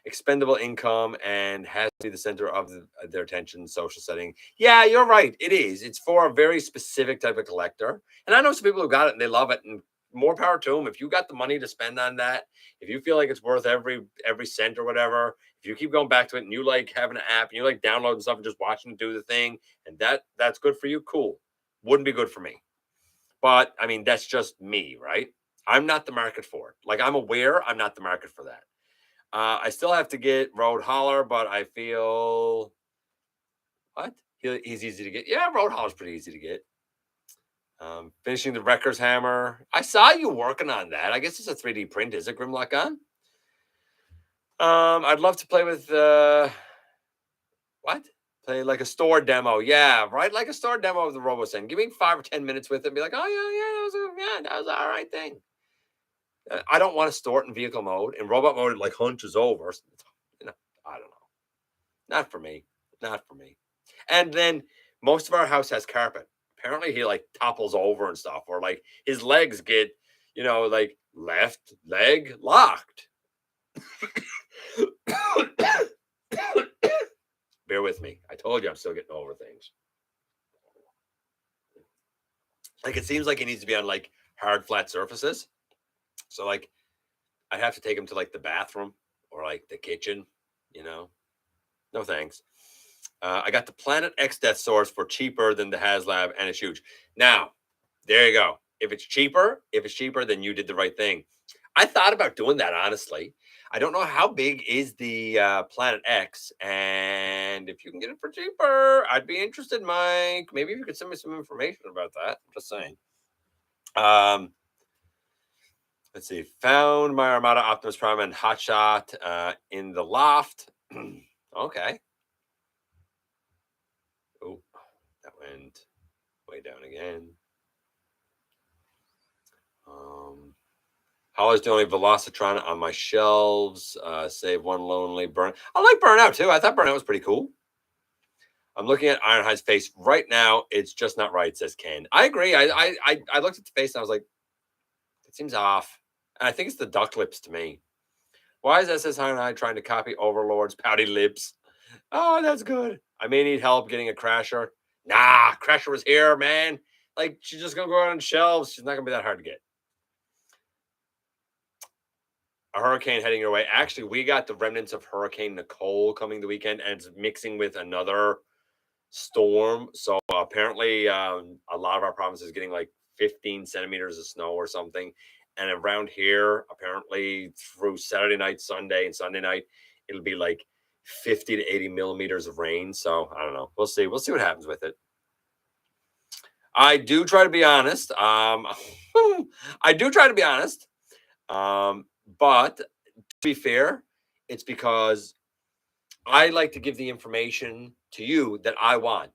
Speaker 1: expendable income and has to be the center of their attention social setting. Yeah, you're right. It is. It's for a very specific type of collector. And I know some people who got it and they love it, and more power to them. If you got the money to spend on that, if you feel like it's worth every cent or whatever, if you keep going back to it and you like having an app and you like downloading stuff and just watching it do the thing, and that's good for you, cool. Wouldn't be good for me. But I mean, that's just me, right? I'm not the market for it. Like, I'm aware I'm not the market for that. I still have to get Road Holler, but I feel what? He's easy to get. Yeah, Road Holler's pretty easy to get. Finishing the Wrecker's Hammer. I saw you working on that. I guess it's a 3D print. Is it Grimlock on? I'd love to play with what? Play like a store demo. Yeah, right. Like a store demo of the RoboSen. Give me 5 or 10 minutes with it and be like, oh yeah, that was all right thing. I don't want to store it in vehicle mode. In robot mode, it like hunches over. You know, I don't know. Not for me. Not for me. And then most of our house has carpet. Apparently he like topples over and stuff, or like his legs get, like left leg locked. Told you I'm still getting over things. Like, it seems like he needs to be on like hard, flat surfaces. So like, I'd have to take him to like the bathroom or like the kitchen, you know. No thanks. I got the Planet X Death Source for cheaper than the HasLab, and it's huge. Now, there you go. If it's cheaper, then you did the right thing. I thought about doing that, honestly. I don't know how big is the Planet X, and if you can get it for cheaper, I'd be interested, Mike. Maybe if you could send me some information about that. Just saying. Let's see. Found my Armada Optimus Prime and Hotshot in the loft. Okay. Oh, that went way down again. Holly's the only Velocitron on my shelves. Save one lonely burn. I like Burnout too. I thought Burnout was pretty cool. I'm looking at Ironhide's face right now. It's just not right, says Ken. I agree. I looked at the face and I was like, it seems off. And I think it's the duck lips to me. Why is SS Ironhide trying to copy Overlord's pouty lips? Oh, that's good. I may need help getting a Crasher. Nah, Crasher was here, man. Like, she's just going to go out on shelves. She's not going to be that hard to get. A hurricane heading your way. Actually, we got the remnants of Hurricane Nicole coming the weekend, and it's mixing with another storm. So apparently, a lot of our province is getting like 15 centimeters of snow or something. And around here, apparently through Saturday night, Sunday, and Sunday night, it'll be like 50 to 80 millimeters of rain. So I don't know. We'll see. We'll see what happens with it. I do try to be honest. I do try to be honest. But to be fair, it's because I like to give the information to you that I want.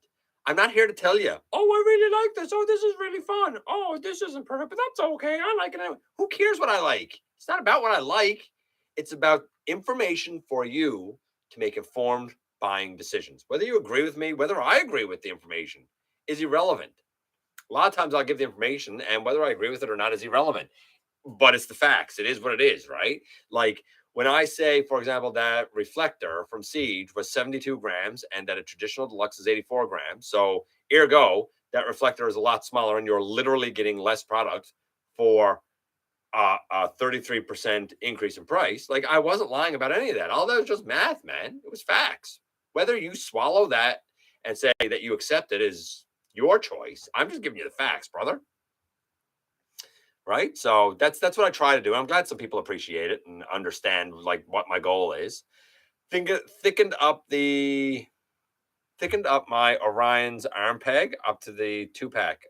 Speaker 1: I'm not here to tell you, oh, I really like this. Oh, this is really fun. Oh, this isn't perfect, but that's okay. I like it anyway. Who cares what I like? It's not about what I like. It's about information for you to make informed buying decisions. Whether you agree with me, whether I agree with the information is irrelevant. A lot of times I'll give the information, and whether I agree with it or not is irrelevant. But it's the facts. It is what it is, right? Like when I say, for example, that reflector from Siege was 72 grams and that a traditional deluxe is 84 grams. So ergo, that reflector is a lot smaller and you're literally getting less product for a 33% increase in price. Like, I wasn't lying about any of that. All that was just math, man. It was facts. Whether you swallow that and say that you accept it is your choice. I'm just giving you the facts, brother. Right? So that's what I try to do. I'm glad some people appreciate it and understand like what my goal is. Thickened up my Orion's arm peg up to the 2-pack.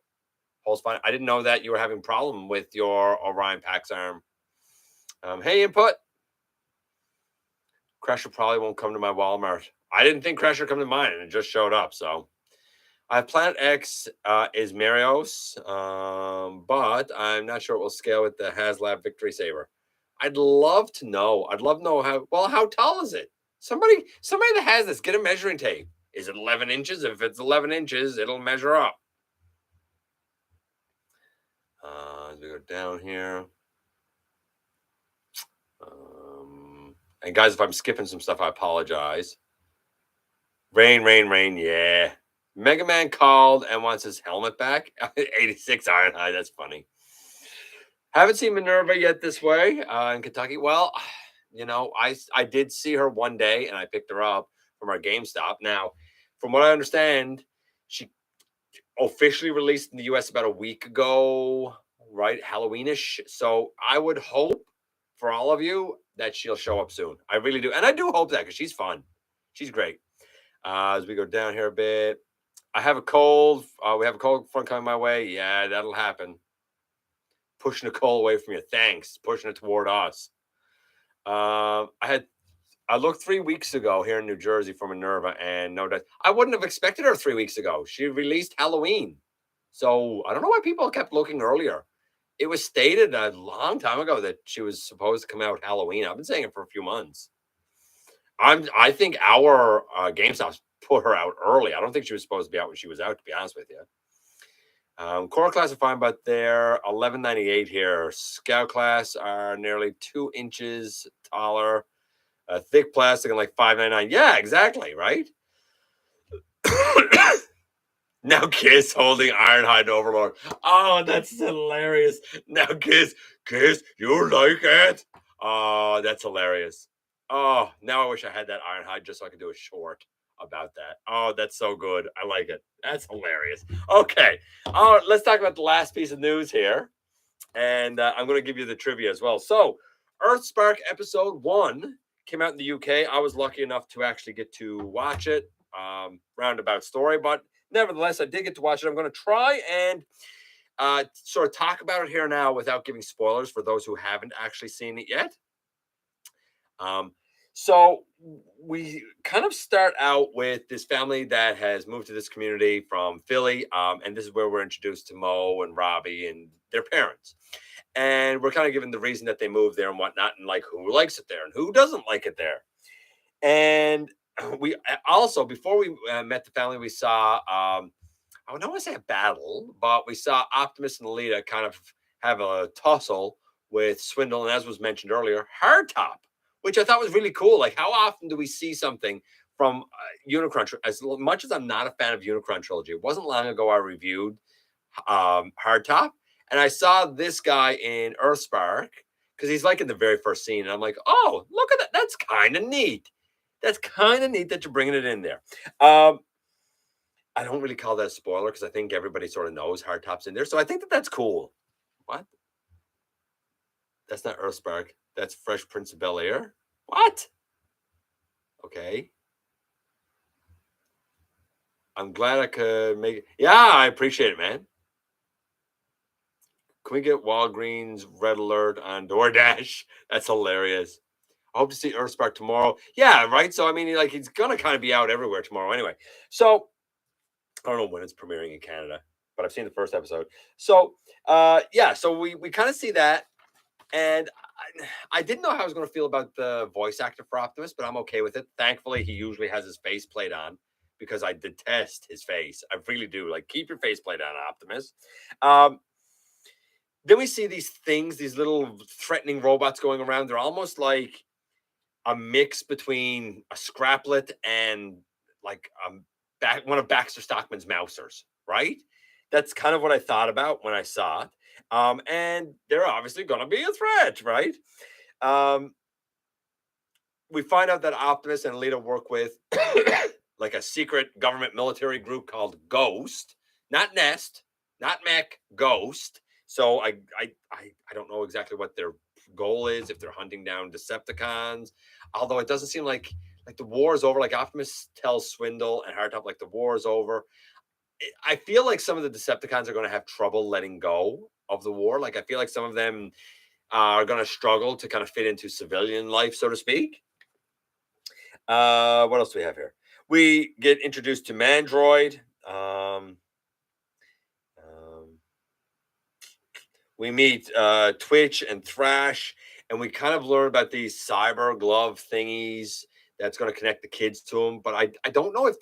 Speaker 1: Holds fine. I didn't know that you were having problem with your Orion Pax arm. Hey, input. Crusher probably won't come to my Walmart. I didn't think Crusher come to mine, and it just showed up. So I have Planet X is Marios, but I'm not sure it will scale with the HasLab Victory Saber. I'd love to know. I'd love to know how tall is it? Somebody that has this, get a measuring tape. Is it 11 inches? If it's 11 inches, it'll measure up. As we go down here. And guys, if I'm skipping some stuff, I apologize. Rain, yeah. Mega Man called and wants his helmet back. 86 Ironhide, that's funny. Haven't seen Minerva yet this way in Kentucky. Well, you know, I did see her one day and I picked her up from our GameStop. Now, from what I understand, she officially released in the US about a week ago, right? Halloweenish. So I would hope for all of you that she'll show up soon. I really do. And I do hope that because she's fun. She's great. As we go down here a bit, I have a cold. We have a cold front coming my way. Yeah, that'll happen. Pushing Nicole away from you. Thanks. Pushing it toward us. I looked 3 weeks ago here in New Jersey for Minerva, and no doubt I wouldn't have expected her 3 weeks ago. She released Halloween. So I don't know why people kept looking earlier. It was stated a long time ago that she was supposed to come out Halloween. I've been saying it for a few months. I think our GameStop put her out early. I don't think she was supposed to be out when she was out, to be honest with you. Core class are fine, but they're 1198 here. Scout class are nearly 2 inches taller. Thick plastic and like 599. Yeah, exactly, right? Now Kiss holding Ironhide Overlord. Oh, that's hilarious. Now Kiss, you like it? Oh, that's hilarious. Oh, now I wish I had that Ironhide just so I could do a short about that. Oh, that's so good. I like it. That's hilarious. Okay. Let's talk about the last piece of news here. And I'm going to give you the trivia as well. So, Earthspark episode 1 came out in the UK. I was lucky enough to actually get to watch it. Roundabout story, but nevertheless, I did get to watch it. I'm going to try and sort of talk about it here now without giving spoilers for those who haven't actually seen it yet. So we kind of start out with this family that has moved to this community from Philly, and this is where we're introduced to Mo and Robbie and their parents. And we're kind of given the reason that they moved there and whatnot, and like who likes it there and who doesn't like it there. And we also, before we met the family, we saw, I don't want to say a battle, but we saw Optimus and Alita kind of have a tussle with Swindle, and as was mentioned earlier, Hardtop, which I thought was really cool. Like, how often do we see something from Unicron? As much as I'm not a fan of Unicron trilogy, it wasn't long ago I reviewed Hardtop, and I saw this guy in Earthspark because he's like in the very first scene, and I'm like, oh, look at that. That's kind of neat. That's kind of neat that you're bringing it in there. I don't really call that a spoiler because I think everybody sort of knows Hardtop's in there. So I think that that's cool. What? That's not Earthspark. That's Fresh Prince of Bel-Air. What? Okay. I'm glad I could make it. Yeah, I appreciate it, man. Can we get Walgreens Red Alert on DoorDash? That's hilarious. I hope to see Earthspark tomorrow. Yeah, right. So I mean, like he's gonna kind of be out everywhere tomorrow anyway. So I don't know when it's premiering in Canada, but I've seen the first episode. So yeah, so we kind of see that, and I didn't know how I was going to feel about the voice actor for Optimus, but I'm okay with it. Thankfully, he usually has his face played on because I detest his face. I really do. Like, keep your face played on, Optimus. Then we see these things, these little threatening robots going around. They're almost like a mix between a Scraplet and like one of Baxter Stockman's Mousers, right? That's kind of what I thought about when I saw it. And they're obviously going to be a threat, right? We find out that Optimus and Alita work with like a secret government military group called Ghost, not Nest, not Mech, Ghost. So I don't know exactly what their goal is, if they're hunting down Decepticons, although it doesn't seem like the war is over. Like Optimus tells Swindle and Hardtop like the war is over. I feel like some of the Decepticons are going to have trouble letting go of the war. Like I feel like some of them are going to struggle to kind of fit into civilian life, so to speak. What else do we have here? We get introduced to Mandroid. We meet Twitch and Thrash, and we kind of learn about these cyber glove thingies that's going to connect the kids to them. But I don't know if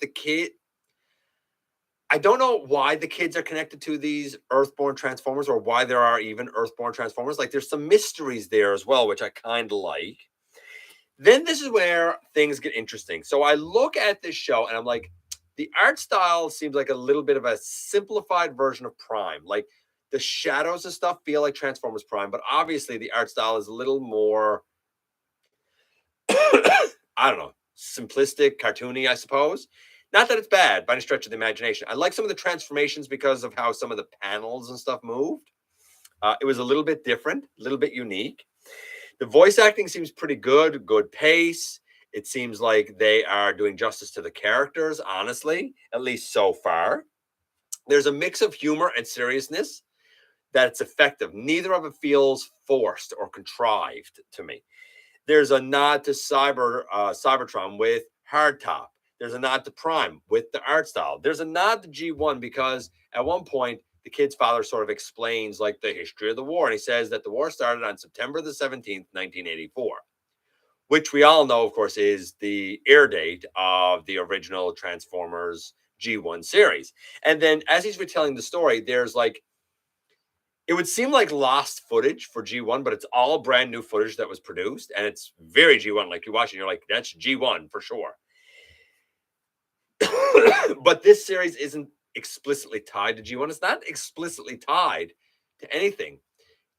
Speaker 1: I don't know why the kids are connected to these Earthborn Transformers or why there are even Earthborn Transformers. Like there's some mysteries there as well, which I kind of like. Then this is where things get interesting. So I look at this show and I'm like, the art style seems like a little bit of a simplified version of Prime. Like the shadows and stuff feel like Transformers Prime, but obviously the art style is a little more, I don't know, simplistic, cartoony, I suppose. Not that it's bad by any stretch of the imagination. I like some of the transformations because of how some of the panels and stuff moved. It was a little bit different, a little bit unique. The voice acting seems pretty good pace. It seems like they are doing justice to the characters, honestly, at least so far. There's a mix of humor and seriousness that's effective. Neither of it feels forced or contrived to me. There's a nod to Cybertron with Hardtop. There's a nod to Prime with the art style. There's a nod to G1 because at one point, the kid's father sort of explains like the history of the war. And he says that the war started on September the 17th, 1984, which we all know, of course, is the air date of the original Transformers G1 series. And then as he's retelling the story, there's like, it would seem like lost footage for G1, but it's all brand new footage that was produced. And it's very G1. Like you watch it, you're like, that's G1 for sure. But this series isn't explicitly tied to G1. It's not explicitly tied to anything.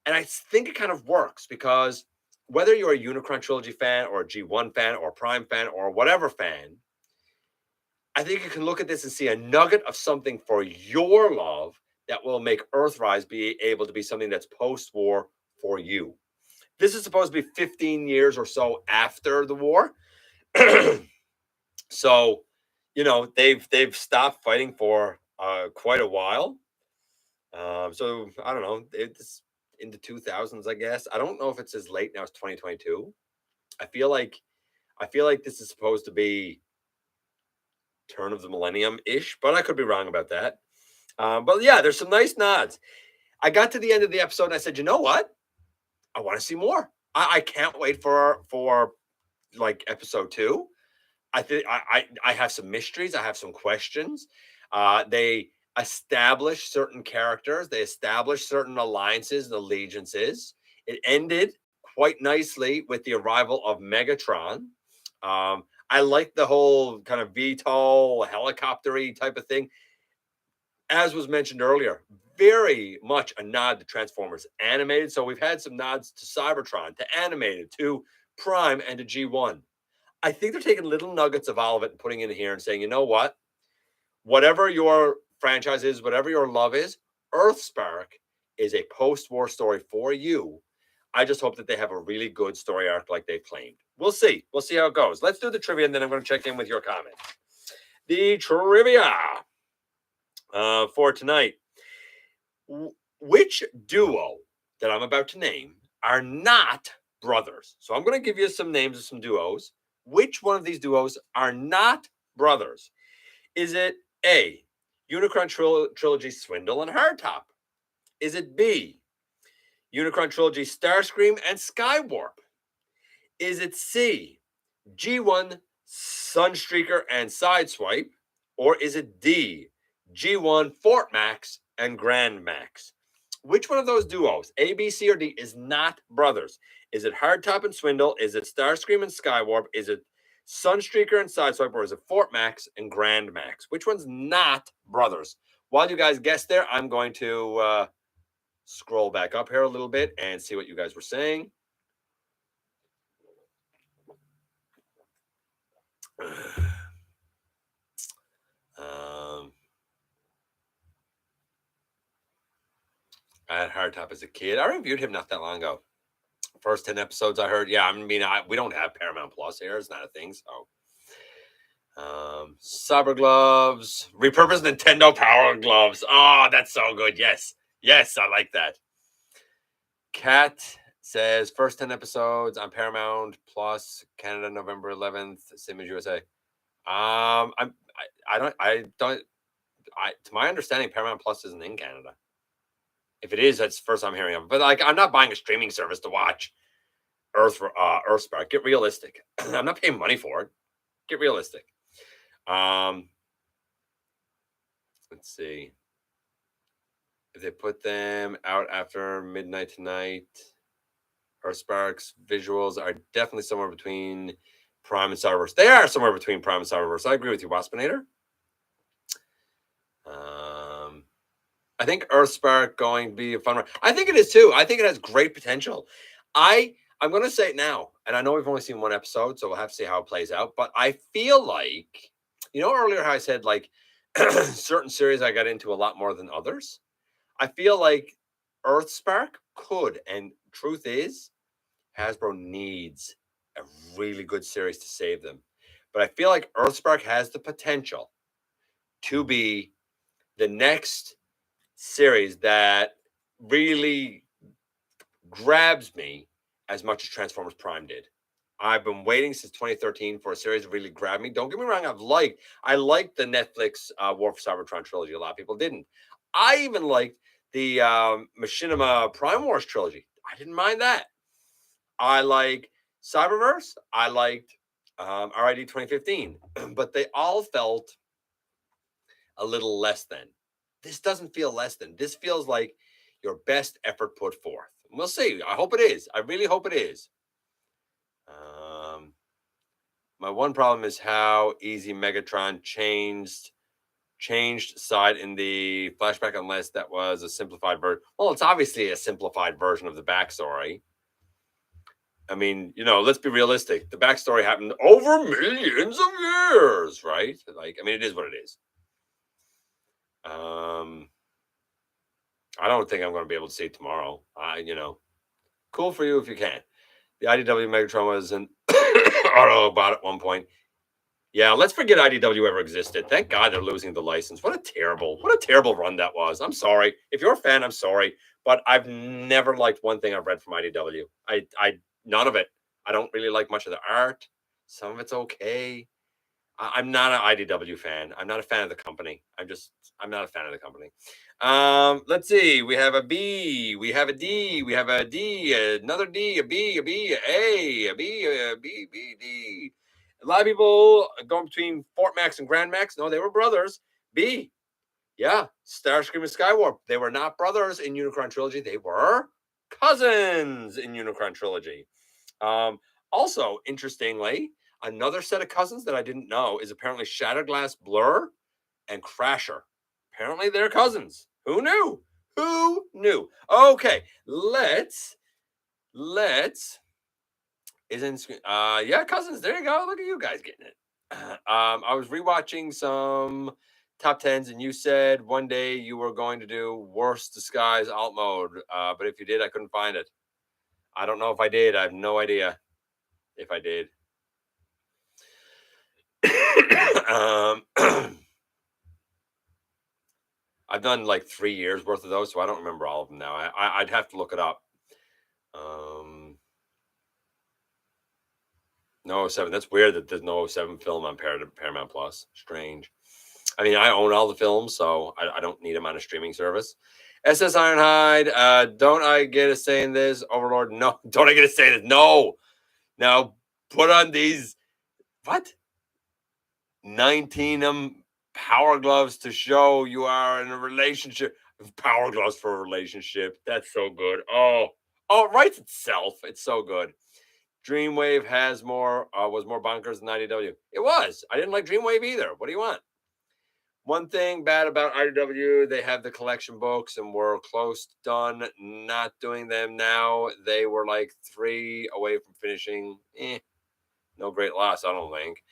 Speaker 1: And I think it kind of works because whether you're a Unicron Trilogy fan or a G1 fan or a Prime fan or whatever fan, I think you can look at this and see a nugget of something for your love that will make Earthrise be able to be something that's post-war for you. This is supposed to be 15 years or so after the war. So, you know, they've stopped fighting for quite a while. So I don't know. It's in the 2000s, I guess. I don't know if it's as late now. It's 2022. I feel like this is supposed to be turn of the millennium ish, but I could be wrong about that. But yeah, there's some nice nods. I got to the end of the episode and I said, you know what? I want to see more. I can't wait for like episode 2. I think I have some mysteries. I have some questions. They establish certain characters. They establish certain alliances and allegiances. It ended quite nicely with the arrival of Megatron. I like the whole kind of VTOL helicopter-y type of thing. As was mentioned earlier, very much a nod to Transformers animated. So we've had some nods to Cybertron, to animated, to Prime, and to G1. I think they're taking little nuggets of all of it and putting it in here and saying, you know what? Whatever your franchise is, whatever your love is, Earthspark is a post-war story for you. I just hope that they have a really good story arc like they've claimed. We'll see. We'll see how it goes. Let's do the trivia, and then I'm going to check in with your comments. The trivia for tonight. Which duo that I'm about to name are not brothers? So I'm going to give you some names of some duos. Which one of these duos are not brothers? Is it A, Unicron Trilogy Swindle and Hardtop? Is it B, Unicron Trilogy Starscream and Skywarp? Is it C, G1 Sunstreaker and Sideswipe? Or is it D, G1 Fort Max and Grand Max? Which one of those duos, A, B, C, or D, is not brothers? Is it Hardtop and Swindle? Is it Starscream and Skywarp? Is it Sunstreaker and Sideswipe? Or is it Fort Max and Grand Max? Which one's not brothers? While you guys guess there, I'm going to scroll back up here a little bit and see what you guys were saying. I had Hardtop as a kid. I reviewed him not that long ago. First 10 episodes I heard. Yeah, I mean, we don't have Paramount Plus here. It's not a thing. So, Cyber Gloves, repurposed Nintendo Power Gloves. Oh, that's so good. Yes, I like that. Kat says first 10 episodes on Paramount Plus, Canada, November 11th, same as USA. To my understanding, Paramount Plus isn't in Canada. If it is, that's the first I'm hearing of it. But like, I'm not buying a streaming service to watch Earthspark. Get realistic. I'm not paying money for it. Get realistic. Let's see. If they put them out after midnight tonight, Earthspark's visuals are definitely somewhere between Prime and Cyberverse. They are somewhere between Prime and Cyberverse. I agree with you, Waspinator. I think Earthspark going to be a fun one. I think it is too. I think it has great potential. I'm going to say it now, and I know we've only seen one episode, so we'll have to see how it plays out. But I feel like, you know, earlier how I said like certain series I got into a lot more than others. I feel like Earthspark could, and truth is, Hasbro needs a really good series to save them. But I feel like Earthspark has the potential to be the next series that really grabs me as much as Transformers Prime did. I've been waiting since 2013 for a series to really grab me. Don't get me wrong, I liked the Netflix War for Cybertron trilogy. A lot of people didn't. I even liked the Machinima Prime Wars trilogy. I didn't mind that. I like Cyberverse. I liked RID 2015, but they all felt a little less than. This doesn't feel less than. This feels like your best effort put forth. We'll see. I hope it is. I really hope it is. My one problem is how easy Megatron changed side in the flashback, unless that was a simplified version. Well, it's obviously a simplified version of the backstory. I mean, let's be realistic. The backstory happened over millions of years, right? Like, I mean, it is what it is. I don't think I'm going to be able to see it tomorrow. Cool for you if you can. The IDW Megatron was an Autobot at one point. Yeah, let's forget IDW ever existed. Thank God they're losing the license. What a terrible run that was. I'm sorry. If you're a fan, I'm sorry. But I've never liked one thing I've read from IDW. None of it. I don't really like much of the art. Some of it's okay. I'm not an IDW fan. I'm not a fan of the company. I'm not a fan of the company. Let's see. We have a B. We have a D. We have a D. Another D. A B. A B. A A. A B. A B. B. D. A lot of people going between Fort Max and Grand Max. No, they were brothers. B. Yeah. Starscream and Skywarp. They were not brothers in Unicron Trilogy. They were cousins in Unicron Trilogy. Also, interestingly, another set of cousins that I didn't know is apparently Shatterglass Blur and Crasher. Apparently they're cousins. Who knew? Who knew? Okay, let's yeah, cousins. There you go. Look at you guys getting it. I was rewatching some top tens, and you said one day you were going to do worst disguise alt mode. But if you did, I couldn't find it. I don't know if I did. I have no idea if I did. I've done like 3 years worth of those, so I don't remember all of them now. I'd have to look it up. No 07. That's weird that there's no 07 film on Paramount Plus. Strange. I mean, I own all the films, so I don't need them on a streaming service. SS Ironhide, don't I get a say in this? Overlord, no. Don't I get a say in this? No. Now, put on these, what? 19 power gloves to show you are in a relationship. Power gloves for a relationship. That's so good. Oh, it writes itself. It's so good. Dreamwave was more bonkers than IDW. It was. I didn't like Dreamwave either. What do you want? One thing bad about IDW, they have the collection books and we're close to done not doing them now. They were like 3 away from finishing. No great loss, I don't think.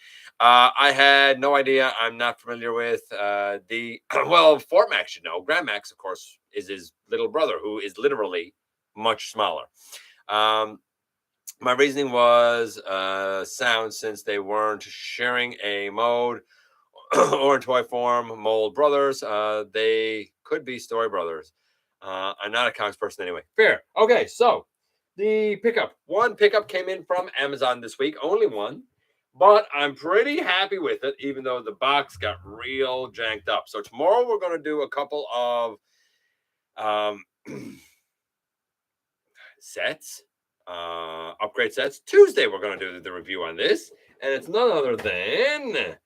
Speaker 1: I had no idea. I'm not familiar with Fort Max should know. Grand Max, of course, is his little brother, who is literally much smaller. My reasoning was sound, since they weren't sharing a mode or in toy form. Mold brothers. They could be story brothers. I'm not a comics person anyway. Fair. Okay, so the one pickup came in from Amazon this week. Only one. But I'm pretty happy with it, even though the box got real janked up. So tomorrow we're going to do a couple of sets. Upgrade sets. Tuesday we're going to do the review on this, and it's none other than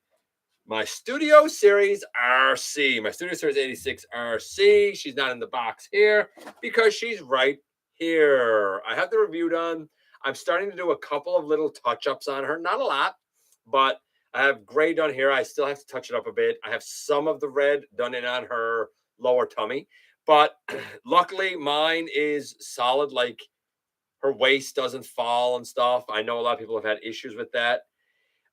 Speaker 1: my Studio Series RC, my Studio Series 86 RC. She's not in the box here because she's right here. I have the review done. I'm starting to do a couple of little touch-ups on her, not a lot, but I have gray done here. I still have to touch it up a bit. I have some of the red done in on her lower tummy, but luckily mine is solid. Like, her waist doesn't fall and stuff. I know a lot of people have had issues with that.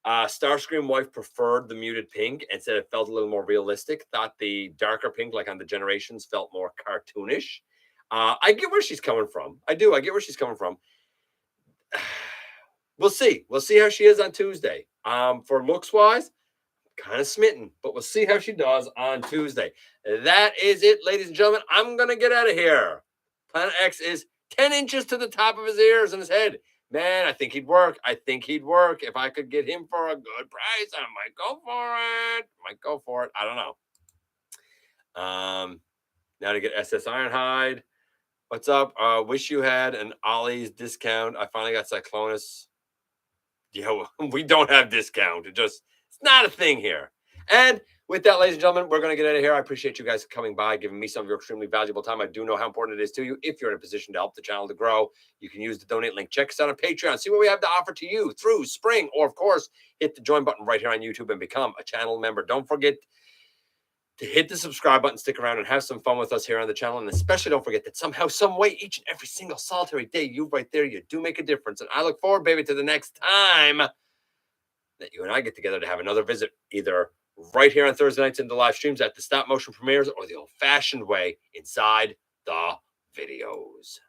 Speaker 1: Starscream wife preferred the muted pink and said it felt a little more realistic. Thought the darker pink, like on the Generations, felt more cartoonish. I get where she's coming from. I do. I get where she's coming from. We'll see. We'll see how she is on Tuesday. For looks wise, kind of smitten, but we'll see how she does on Tuesday. That is it, ladies and gentlemen. I'm going to get out of here. Planet X is 10 inches to the top of his ears and his head. Man, I think he'd work. If I could get him for a good price, I might go for it. I don't know. Now to get SS Ironhide. What's up? Wish you had an Ollie's discount. I finally got Cyclonus. Yeah, we don't have discount. It's not a thing here. And with that, ladies and gentlemen, we're going to get out of here. I appreciate you guys coming by, giving me some of your extremely valuable time. I do know how important it is to you. If you're in a position to help the channel to grow, you can use the donate link. Check us out on Patreon. See what we have to offer to you through spring. Or, of course, hit the join button right here on YouTube and become a channel member. Don't forget to hit the subscribe button, stick around, and have some fun with us here on the channel. And especially don't forget that somehow, some way, each and every single solitary day, you right there, you do make a difference. And I look forward, baby, to the next time that you and I get together to have another visit, either right here on Thursday nights in the live streams at the stop motion premieres or the old-fashioned way inside the videos.